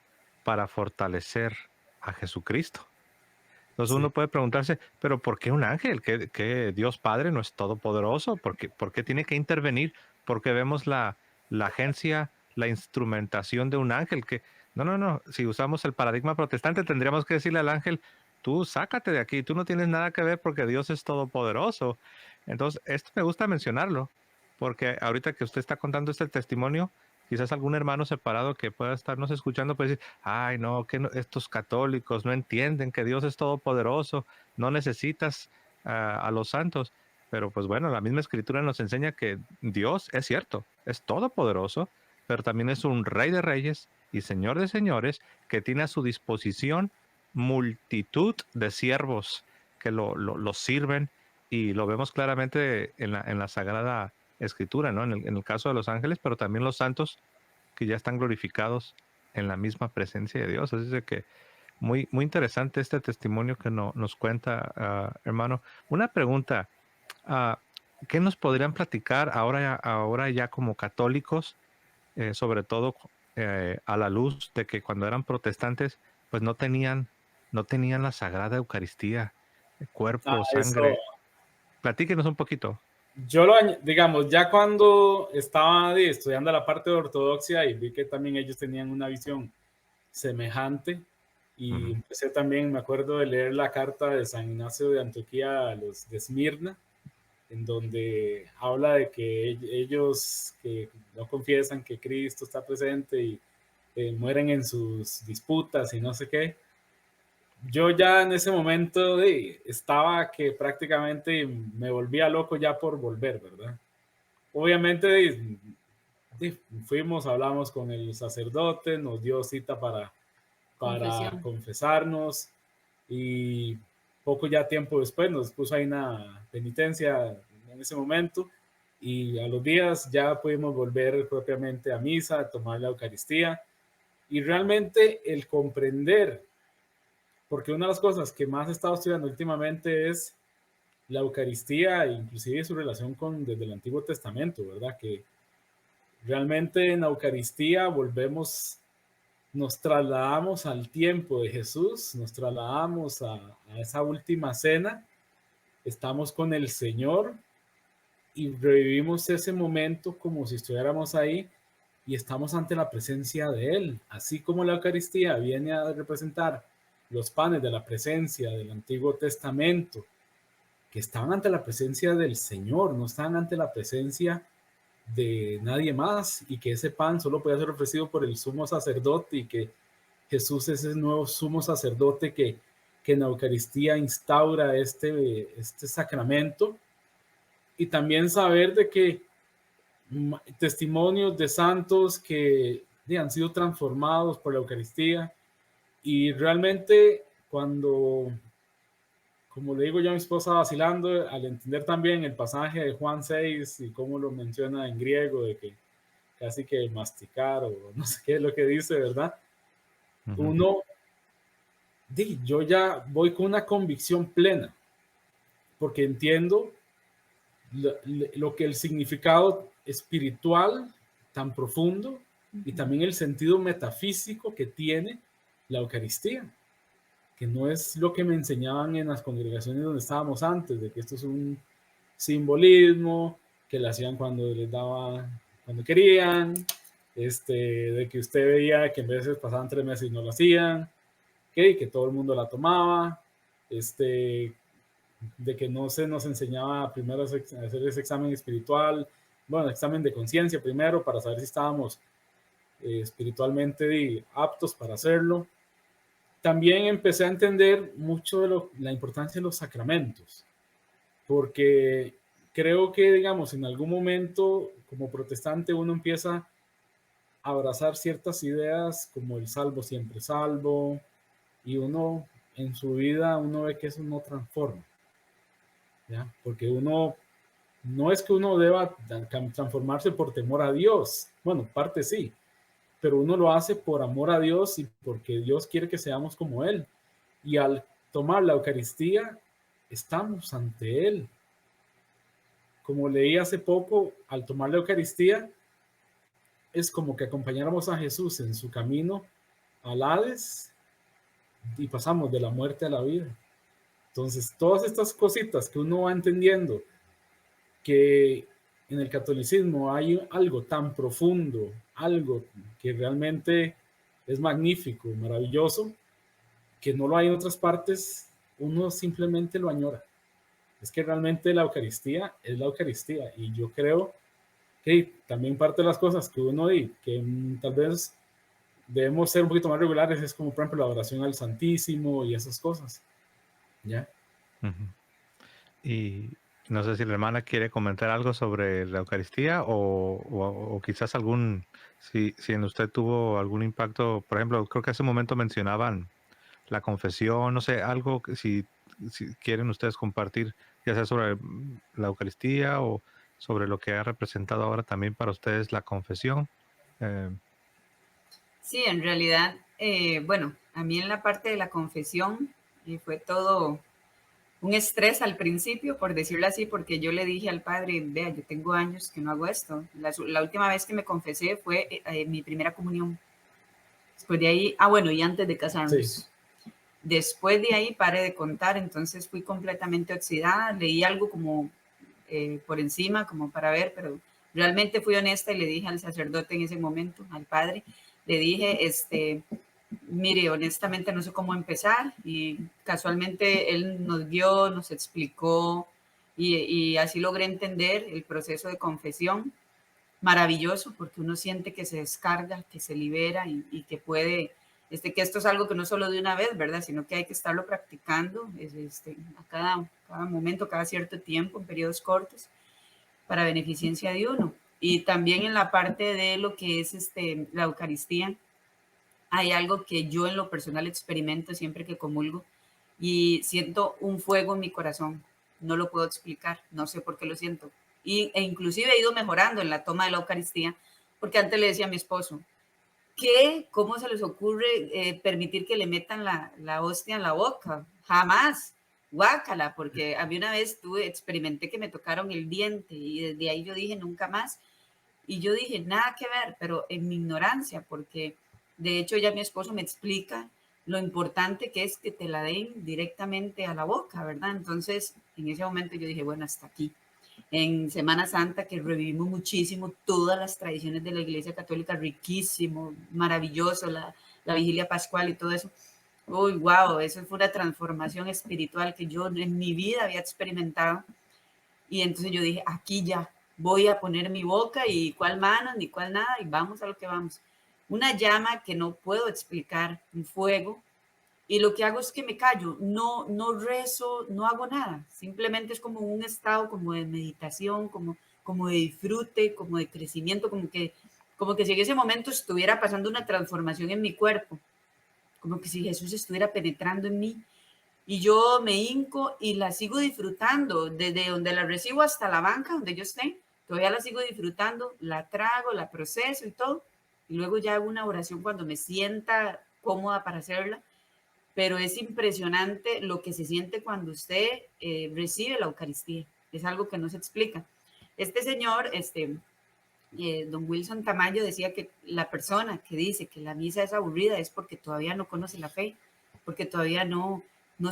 para fortalecer a Jesucristo. Entonces uno puede preguntarse, ¿pero por qué un ángel? ¿Que Dios Padre no es todopoderoso? ¿Por qué tiene que intervenir? Porque vemos la agencia, la instrumentación de un ángel. Que no. Si usamos el paradigma protestante, tendríamos que decirle al ángel, tú sácate de aquí, tú no tienes nada que ver porque Dios es todopoderoso. Entonces, esto me gusta mencionarlo, porque ahorita que usted está contando este testimonio, quizás algún hermano separado que pueda estarnos escuchando puede decir, ay, no, estos católicos no entienden que Dios es todopoderoso, no necesitas a los santos. Pero pues bueno, la misma escritura nos enseña que Dios es cierto, es todopoderoso, pero también es un rey de reyes y señor de señores que tiene a su disposición multitud de siervos que lo sirven, y lo vemos claramente en la Sagrada Escritura, ¿no? En el caso de los ángeles, pero también los santos que ya están glorificados en la misma presencia de Dios. Así es de que muy, muy interesante este testimonio que nos cuenta, hermano. Una pregunta, uh, ¿qué nos podrían platicar ahora ya como católicos, sobre todo a la luz de que cuando eran protestantes, pues no tenían la Sagrada Eucaristía, cuerpo, Eso, sangre? Platíquenos un poquito. yo digamos, ya cuando estaba estudiando la parte de ortodoxia y vi que también ellos tenían una visión semejante, y empecé también, me acuerdo de leer la carta de San Ignacio de Antioquía a los de Esmirna, en donde habla de que ellos que no confiesan que Cristo está presente y mueren en sus disputas y no sé qué. Yo ya en ese momento estaba que prácticamente me volvía loco ya por volver, ¿verdad? Obviamente fuimos, hablamos con el sacerdote, nos dio cita para confesarnos, y poco ya tiempo después nos puso ahí una penitencia en ese momento, y a los días ya pudimos volver propiamente a misa, a tomar la Eucaristía, y realmente el comprender, porque una de las cosas que más he estado estudiando últimamente es la Eucaristía e inclusive su relación desde el Antiguo Testamento, ¿verdad? Que realmente en la Eucaristía nos trasladamos al tiempo de Jesús, nos trasladamos a esa última cena, estamos con el Señor y revivimos ese momento como si estuviéramos ahí y estamos ante la presencia de Él. Así como la Eucaristía viene a representar los panes de la presencia del Antiguo Testamento, que estaban ante la presencia del Señor, no estaban ante la presencia de nadie más, y que ese pan solo podía ser ofrecido por el sumo sacerdote, y que Jesús es el nuevo sumo sacerdote que en la Eucaristía instaura este sacramento. Y también saber de que testimonios de santos que han sido transformados por la Eucaristía, y realmente cuando, como le digo yo a mi esposa vacilando, al entender también el pasaje de Juan 6 y cómo lo menciona en griego, de que casi que masticar o no sé qué es lo que dice, ¿verdad? Uno, yo ya voy con una convicción plena, porque entiendo lo que el significado espiritual tan profundo y también el sentido metafísico que tiene la Eucaristía, que no es lo que me enseñaban en las congregaciones donde estábamos antes, de que esto es un simbolismo, que lo hacían cuando les daba, cuando querían, de que usted veía que en veces pasaban 3 meses y no lo hacían, que todo el mundo la tomaba, de que no se nos enseñaba primero a hacer ese examen espiritual, bueno, examen de conciencia primero para saber si estábamos espiritualmente aptos para hacerlo. También empecé a entender mucho de la importancia de los sacramentos, porque creo que, digamos, en algún momento como protestante uno empieza a abrazar ciertas ideas como el salvo siempre salvo, y uno en su vida uno ve que eso no transforma, ¿ya? Porque uno, no es que uno deba transformarse por temor a Dios, bueno, parte sí, pero uno lo hace por amor a Dios y porque Dios quiere que seamos como Él. Y al tomar la Eucaristía, estamos ante Él. Como leí hace poco, al tomar la Eucaristía, es como que acompañáramos a Jesús en su camino al Hades y pasamos de la muerte a la vida. Entonces, todas estas cositas que uno va entendiendo, que en el catolicismo hay algo tan profundo, algo que realmente es magnífico, maravilloso, que no lo hay en otras partes, uno simplemente lo añora. Es que realmente la Eucaristía es la Eucaristía, y yo creo que también parte de las cosas que uno que tal vez debemos ser un poquito más regulares es como por ejemplo la oración al Santísimo y esas cosas, ¿ya? Y no sé si la hermana quiere comentar algo sobre la Eucaristía o quizás si en usted tuvo algún impacto. Por ejemplo, creo que hace un momento mencionaban la confesión, no sé, algo que si quieren ustedes compartir, ya sea sobre la Eucaristía o sobre lo que ha representado ahora también para ustedes la confesión. Sí, en realidad, bueno, a mí en la parte de la confesión fue todo un estrés al principio, por decirlo así, porque yo le dije al padre, vea, yo tengo años que no hago esto. La última vez que me confesé fue mi primera comunión. Después de ahí, bueno, y antes de casarnos. Sí. Después de ahí paré de contar, entonces fui completamente oxidada. Leí algo como por encima, como para ver, pero realmente fui honesta y le dije al sacerdote en ese momento, al padre, le dije, mire, honestamente no sé cómo empezar, y casualmente él nos guió, nos explicó y así logré entender el proceso de confesión. Maravilloso, porque uno siente que se descarga, que se libera y que puede, que esto es algo que no solo de una vez, ¿verdad? Sino que hay que estarlo practicando a cada momento, cada cierto tiempo, en periodos cortos, para beneficencia de uno. Y también en la parte de lo que es la Eucaristía, hay algo que yo en lo personal experimento siempre que comulgo y siento un fuego en mi corazón. No lo puedo explicar, no sé por qué lo siento. E inclusive he ido mejorando en la toma de la Eucaristía, porque antes le decía a mi esposo, ¿cómo se les ocurre permitir que le metan la hostia en la boca? Jamás, guácala, porque a mí una vez experimenté que me tocaron el diente y desde ahí yo dije nunca más. Y yo dije, nada que ver, pero en mi ignorancia, porque de hecho ya mi esposo me explica lo importante que es que te la den directamente a la boca, ¿verdad? Entonces, en ese momento yo dije, bueno, hasta aquí. En Semana Santa, que revivimos muchísimo todas las tradiciones de la Iglesia Católica, riquísimo, maravilloso, la vigilia pascual y todo eso. Uy, wow, eso fue una transformación espiritual que yo en mi vida había experimentado. Y entonces yo dije, aquí ya, voy a poner mi boca y cuál mano, ni cuál nada, y vamos a lo que vamos. Una llama que no puedo explicar, un fuego, y lo que hago es que me callo, no rezo, no hago nada, simplemente es como un estado como de meditación, como de disfrute, como de crecimiento, como que si en ese momento estuviera pasando una transformación en mi cuerpo, como que si Jesús estuviera penetrando en mí, y yo me hinco y la sigo disfrutando, desde donde la recibo hasta la banca donde yo esté, todavía la sigo disfrutando, la trago, la proceso y todo, y luego ya hago una oración cuando me sienta cómoda para hacerla, pero es impresionante lo que se siente cuando usted recibe la Eucaristía, es algo que no se explica. Este señor, don Wilson Tamayo decía que la persona que dice que la misa es aburrida es porque todavía no conoce la fe, porque todavía no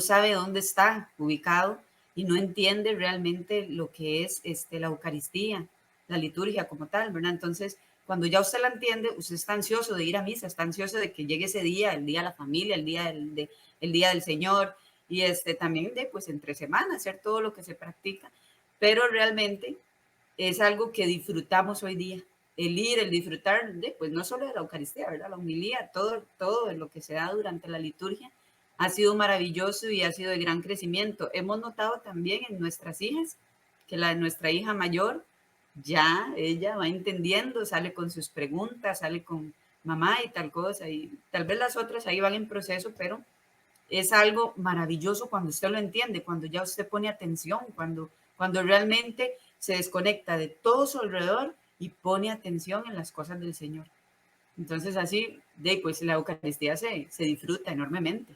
sabe dónde está ubicado y no entiende realmente lo que es la Eucaristía, la liturgia como tal, ¿verdad? Entonces, cuando ya usted la entiende, usted está ansioso de ir a misa, está ansioso de que llegue ese día, el día de la familia, el día del Señor, y también pues entre semanas, hacer todo lo que se practica, pero realmente es algo que disfrutamos hoy día. El ir, el disfrutar, pues no solo de la Eucaristía, ¿verdad? La homilía, todo lo que se da durante la liturgia ha sido maravilloso y ha sido de gran crecimiento. Hemos notado también en nuestras hijas que nuestra hija mayor ya ella va entendiendo, sale con sus preguntas, sale con mamá y tal cosa, y tal vez las otras ahí van en proceso, pero es algo maravilloso cuando usted lo entiende, cuando ya usted pone atención, cuando realmente se desconecta de todo su alrededor y pone atención en las cosas del Señor. Entonces así, pues la Eucaristía se disfruta enormemente.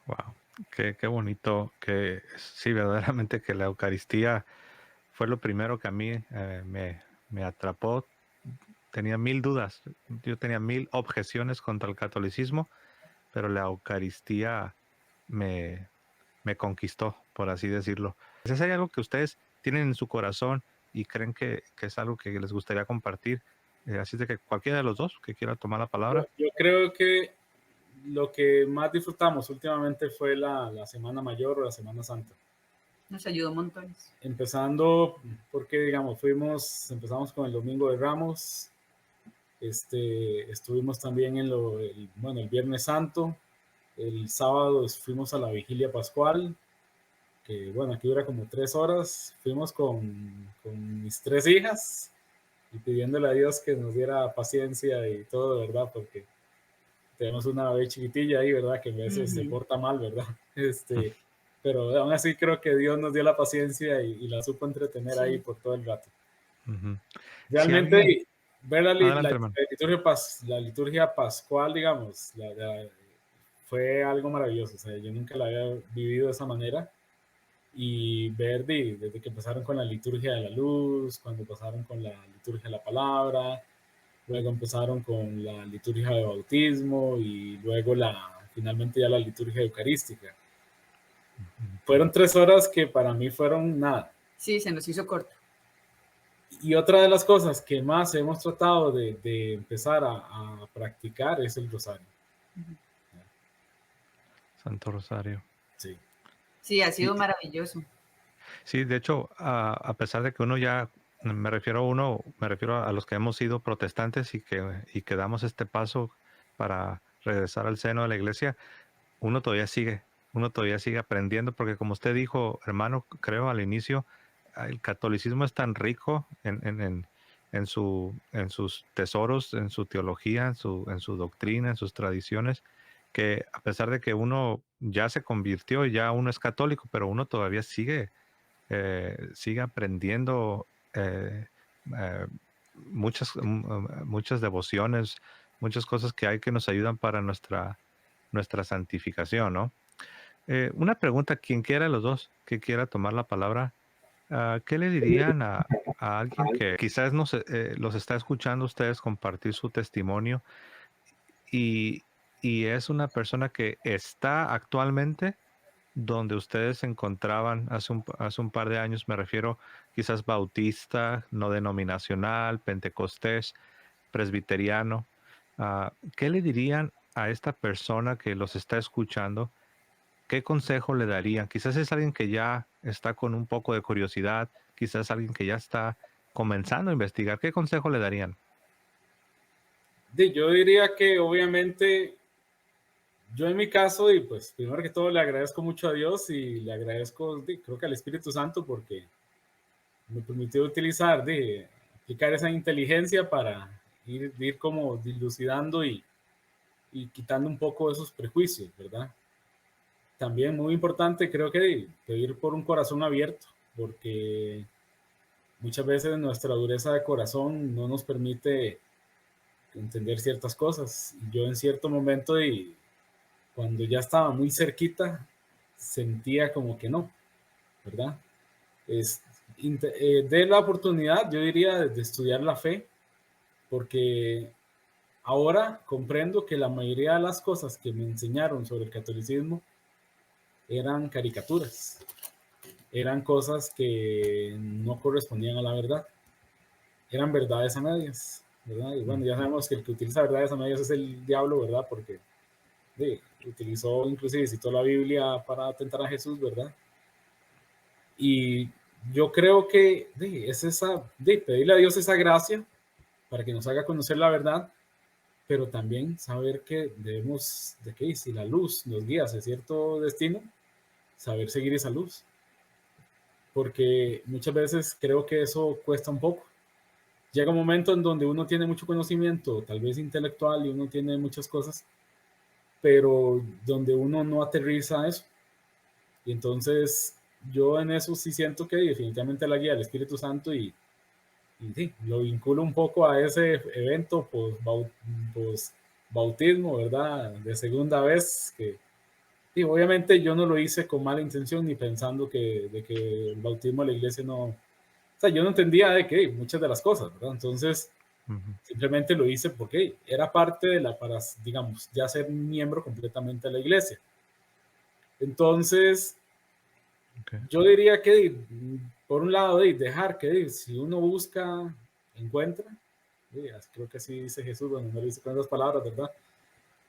Wow, qué bonito, que sí, verdaderamente que la Eucaristía fue lo primero que a mí me atrapó. Tenía 1000 dudas, yo tenía 1000 objeciones contra el catolicismo, pero la Eucaristía me, me conquistó, por así decirlo. ¿Es hay algo que ustedes tienen en su corazón y creen que es algo que les gustaría compartir? Así de que cualquiera de los dos que quiera tomar la palabra. Yo creo que lo que más disfrutamos últimamente fue la Semana Mayor o la Semana Santa. Nos ayudó montones. Empezando porque, digamos, empezamos con el Domingo de Ramos, estuvimos también en el Viernes Santo, el sábado fuimos a la Vigilia Pascual, que bueno, aquí dura como 3 horas, fuimos con mis 3 hijas y pidiéndole a Dios que nos diera paciencia y todo, ¿verdad? Porque tenemos una bebé chiquitilla ahí, ¿verdad? Que a veces se porta mal, ¿verdad? Pero aún así creo que Dios nos dio la paciencia y la supo entretener ahí por todo el rato. Realmente, alguien... ver Adelante, la liturgia pascual, digamos, fue algo maravilloso. O sea, yo nunca la había vivido de esa manera. Y ver desde que empezaron con la liturgia de la luz, cuando pasaron con la liturgia de la palabra, luego empezaron con la liturgia de bautismo y luego finalmente ya la liturgia eucarística. Fueron 3 horas que para mí fueron nada. Sí, se nos hizo corto. Y otra de las cosas que más hemos tratado de empezar a practicar es el rosario. Santo Rosario. Sí. Sí, ha sido maravilloso. Sí, de hecho, a pesar de que uno ya, me refiero a los que hemos sido protestantes y que damos este paso para regresar al seno de la iglesia, uno todavía sigue aprendiendo, porque como usted dijo, hermano, creo al inicio, el catolicismo es tan rico en sus tesoros, en su teología, en su doctrina, en sus tradiciones, que a pesar de que uno ya se convirtió y ya uno es católico, pero uno todavía sigue aprendiendo muchas devociones, muchas cosas que hay que nos ayudan para nuestra santificación, ¿no? Una pregunta, quien quiera de los dos que quiera tomar la palabra, ¿qué le dirían a alguien que quizás los está escuchando ustedes compartir su testimonio y es una persona que está actualmente donde ustedes se encontraban hace un par de años? Me refiero quizás bautista, no denominacional, pentecostés, presbiteriano. ¿Qué le dirían a esta persona que los está escuchando? ¿Qué consejo le darían? Quizás es alguien que ya está con un poco de curiosidad, quizás alguien que ya está comenzando a investigar. ¿Qué consejo le darían? Yo diría que obviamente, yo en mi caso, y pues primero que todo le agradezco mucho a Dios y le agradezco, creo que al Espíritu Santo, porque me permitió aplicar esa inteligencia para ir como dilucidando y quitando un poco esos prejuicios, ¿verdad? También muy importante, creo que pedir por un corazón abierto, porque muchas veces nuestra dureza de corazón no nos permite entender ciertas cosas. Yo en cierto momento, cuando ya estaba muy cerquita, sentía como que no, ¿verdad? dé la oportunidad, yo diría, de estudiar la fe, porque ahora comprendo que la mayoría de las cosas que me enseñaron sobre el catolicismo eran caricaturas, eran cosas que no correspondían a la verdad, eran verdades a medias, ¿verdad? Y bueno, ya sabemos que el que utiliza verdades a medias es el diablo, ¿verdad? Porque utilizó, inclusive citó la Biblia para atentar a Jesús, ¿verdad? Y yo creo que es esa, pedirle a Dios esa gracia para que nos haga conocer la verdad, pero también saber que debemos, de que si la luz nos guía hacia cierto destino, saber seguir esa luz. Porque muchas veces creo que eso cuesta un poco. Llega un momento en donde uno tiene mucho conocimiento, tal vez intelectual, y uno tiene muchas cosas, pero donde uno no aterriza eso. Y entonces yo en eso sí siento que definitivamente la guía del Espíritu Santo y sí, lo vinculo un poco a ese evento pues, bautismo, ¿verdad? De segunda vez, que sí, obviamente yo no lo hice con mala intención ni pensando de que el bautismo de la iglesia no, o sea, yo no entendía de que muchas de las cosas, ¿verdad? Entonces, simplemente lo hice porque era parte de para, digamos, ya ser miembro completamente de la iglesia. Entonces, yo diría que, por un lado, dejar que si uno busca, encuentra. Creo que así dice Jesús, bueno, no lo dice con esas palabras, ¿verdad?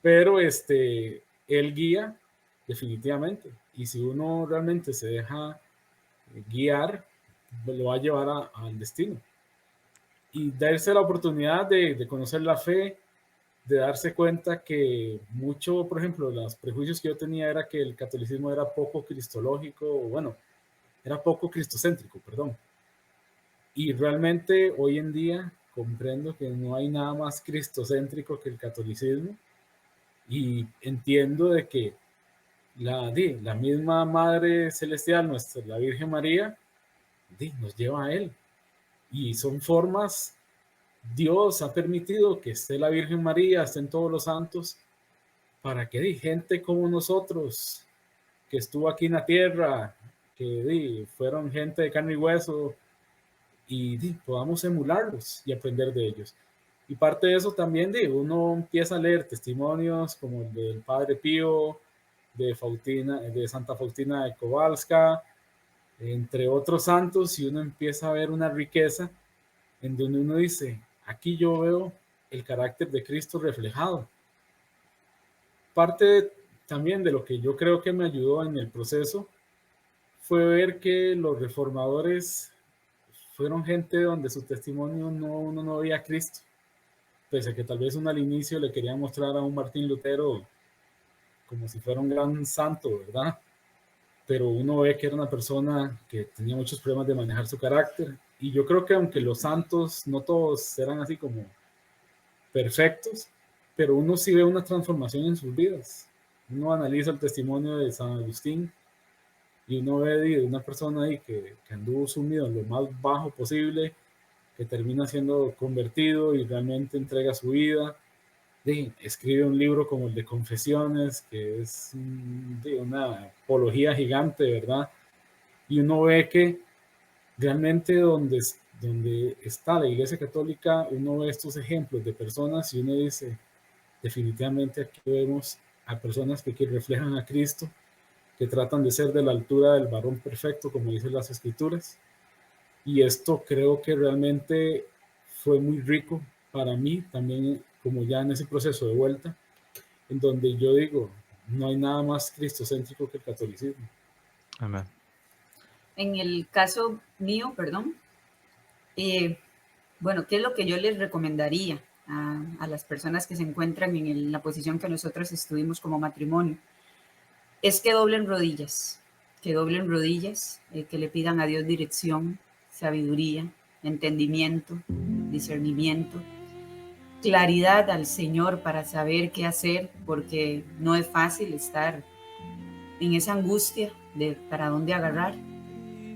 Pero él guía definitivamente. Y si uno realmente se deja guiar, lo va a llevar al destino. Y darse la oportunidad de conocer la fe, de darse cuenta que mucho, por ejemplo, los prejuicios que yo tenía era que el catolicismo era poco cristológico, bueno, era poco cristocéntrico, perdón. Y realmente hoy en día comprendo que no hay nada más cristocéntrico que el catolicismo y entiendo de que la misma Madre Celestial, nuestra, la Virgen María, nos lleva a Él. Y son formas, Dios ha permitido que esté la Virgen María, estén todos los santos, para que gente como nosotros, que estuvo aquí en la tierra, que fueron gente de carne y hueso, y podamos emularlos y aprender de ellos. Y parte de eso también, uno empieza a leer testimonios como el del Padre Pío, de Santa Faustina de Kowalska, entre otros santos, y uno empieza a ver una riqueza en donde uno dice, aquí yo veo el carácter de Cristo reflejado. Parte también de lo que yo creo que me ayudó en el proceso fue ver que los reformadores fueron gente donde su testimonio uno no veía a Cristo, pese a que tal vez uno al inicio le quería mostrar a un Martín Lutero como si fuera un gran santo, ¿verdad? Pero uno ve que era una persona que tenía muchos problemas de manejar su carácter, y yo creo que aunque los santos no todos eran así como perfectos, pero uno sí ve una transformación en sus vidas. Uno analiza el testimonio de San Agustín y uno ve de una persona ahí que anduvo sumido en lo más bajo posible, que termina siendo convertido y realmente entrega su vida. Escribe un libro como el de Confesiones, que es una apología gigante, ¿verdad? Y uno ve que realmente donde está la Iglesia Católica, uno ve estos ejemplos de personas y uno dice, definitivamente aquí vemos a personas que reflejan a Cristo, que tratan de ser de la altura del varón perfecto, como dicen las Escrituras. Y esto creo que realmente fue muy rico para mí, también como ya en ese proceso de vuelta, en donde yo digo, no hay nada más cristocéntrico que el catolicismo. Amén. En el caso mío, perdón, bueno, ¿qué es lo que yo les recomendaría a las personas que se encuentran en la posición que nosotros estuvimos como matrimonio? Es que doblen rodillas, que le pidan a Dios dirección, sabiduría, entendimiento, discernimiento, claridad al Señor para saber qué hacer, porque no es fácil estar en esa angustia de para dónde agarrar.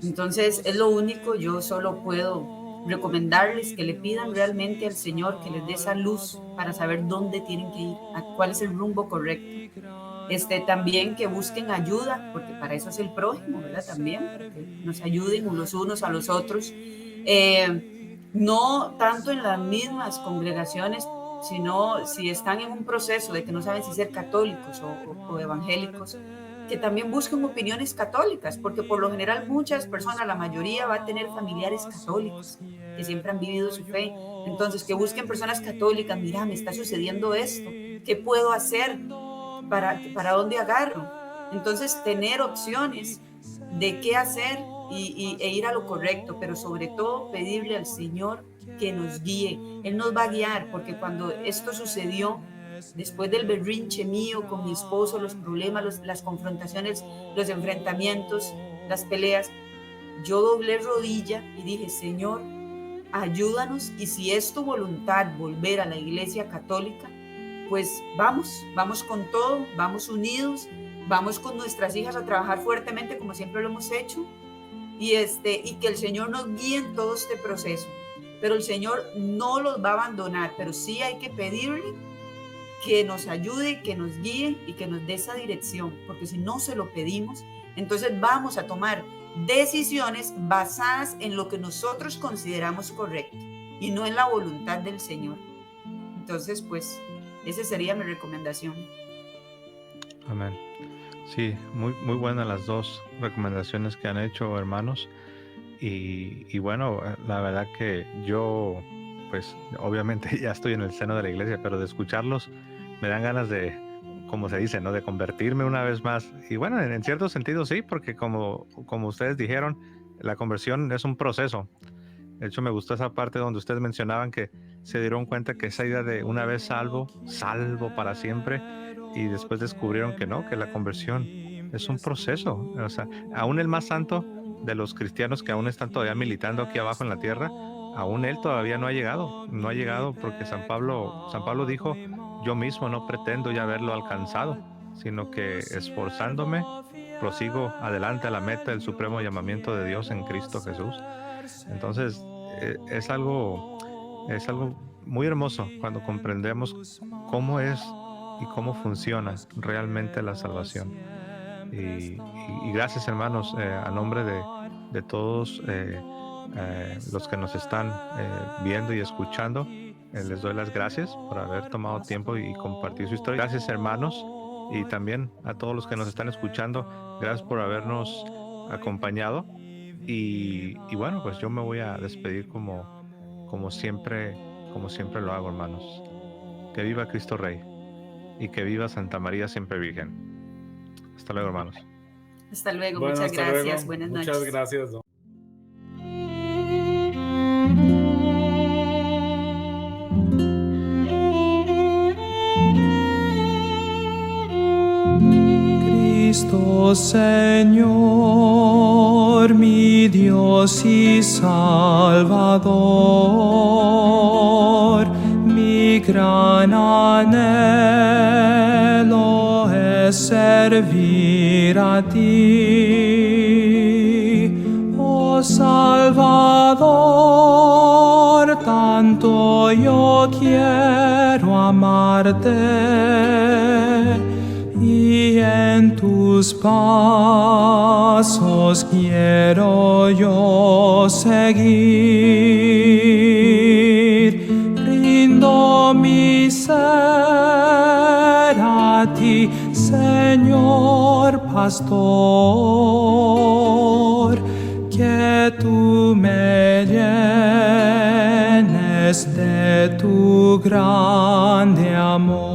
Entonces es lo único, yo solo puedo recomendarles que le pidan realmente al Señor que les dé esa luz para saber dónde tienen que ir, a cuál es el rumbo correcto. También que busquen ayuda, porque para eso es el prójimo, ¿verdad? También, que nos ayuden los unos a los otros. No tanto en las mismas congregaciones, sino si están en un proceso de que no saben si ser católicos o evangélicos, que también busquen opiniones católicas, porque por lo general muchas personas, la mayoría va a tener familiares católicos que siempre han vivido su fe. Entonces, que busquen personas católicas, mira, me está sucediendo esto, ¿qué puedo hacer? ¿Para dónde agarro? Entonces, tener opciones de qué hacer e ir a lo correcto, pero sobre todo pedirle al Señor que nos guíe. Él nos va a guiar, porque cuando esto sucedió, después del berrinche mío con mi esposo, los problemas, las confrontaciones, los enfrentamientos, las peleas, yo doblé rodilla y dije, Señor, ayúdanos, y si es tu voluntad volver a la Iglesia Católica, pues vamos con todo, vamos unidos, vamos con nuestras hijas a trabajar fuertemente como siempre lo hemos hecho, y que el Señor nos guíe en todo este proceso. Pero el Señor no los va a abandonar, pero sí hay que pedirle que nos ayude, que nos guíe y que nos dé esa dirección, porque si no se lo pedimos, entonces vamos a tomar decisiones basadas en lo que nosotros consideramos correcto y no en la voluntad del Señor. Entonces, pues, esa sería mi recomendación. Amén. Sí, muy, muy buenas las dos recomendaciones que han hecho, hermanos. Y bueno, la verdad que yo, pues obviamente ya estoy en el seno de la iglesia, pero de escucharlos me dan ganas de, como se dice, ¿no? De convertirme una vez más. Y bueno, en cierto sentido sí, porque como ustedes dijeron, la conversión es un proceso. De hecho, me gustó esa parte donde ustedes mencionaban que se dieron cuenta que esa idea de una vez salvo, salvo para siempre, y después descubrieron que no, que la conversión es un proceso. O sea, aún el más santo de los cristianos que aún están todavía militando aquí abajo en la tierra, aún él todavía no ha llegado porque San Pablo dijo, yo mismo no pretendo ya haberlo alcanzado, sino que esforzándome prosigo adelante a la meta del supremo llamamiento de Dios en Cristo Jesús. Entonces es algo muy hermoso cuando comprendemos cómo es y cómo funciona realmente la salvación. Y gracias, hermanos, a nombre de todos los que nos están viendo y escuchando, les doy las gracias por haber tomado tiempo y compartir su historia. Gracias, hermanos, y también a todos los que nos están escuchando, gracias por habernos acompañado. Y bueno, pues yo me voy a despedir como siempre lo hago, hermanos. Que viva Cristo Rey y que viva Santa María Siempre Virgen. Hasta luego, hermanos. Hasta luego, bueno, muchas hasta gracias. Luego. Buenas noches. Muchas gracias, don. Cristo Señor, mi Dios y Salvador, mi gran anhelo es servir a ti, oh Salvador, tanto yo quiero amarte y en tus pasos quiero yo seguir. Rindo mi ser a ti, Señor Pastor, que tú me llenes de tu grande amor.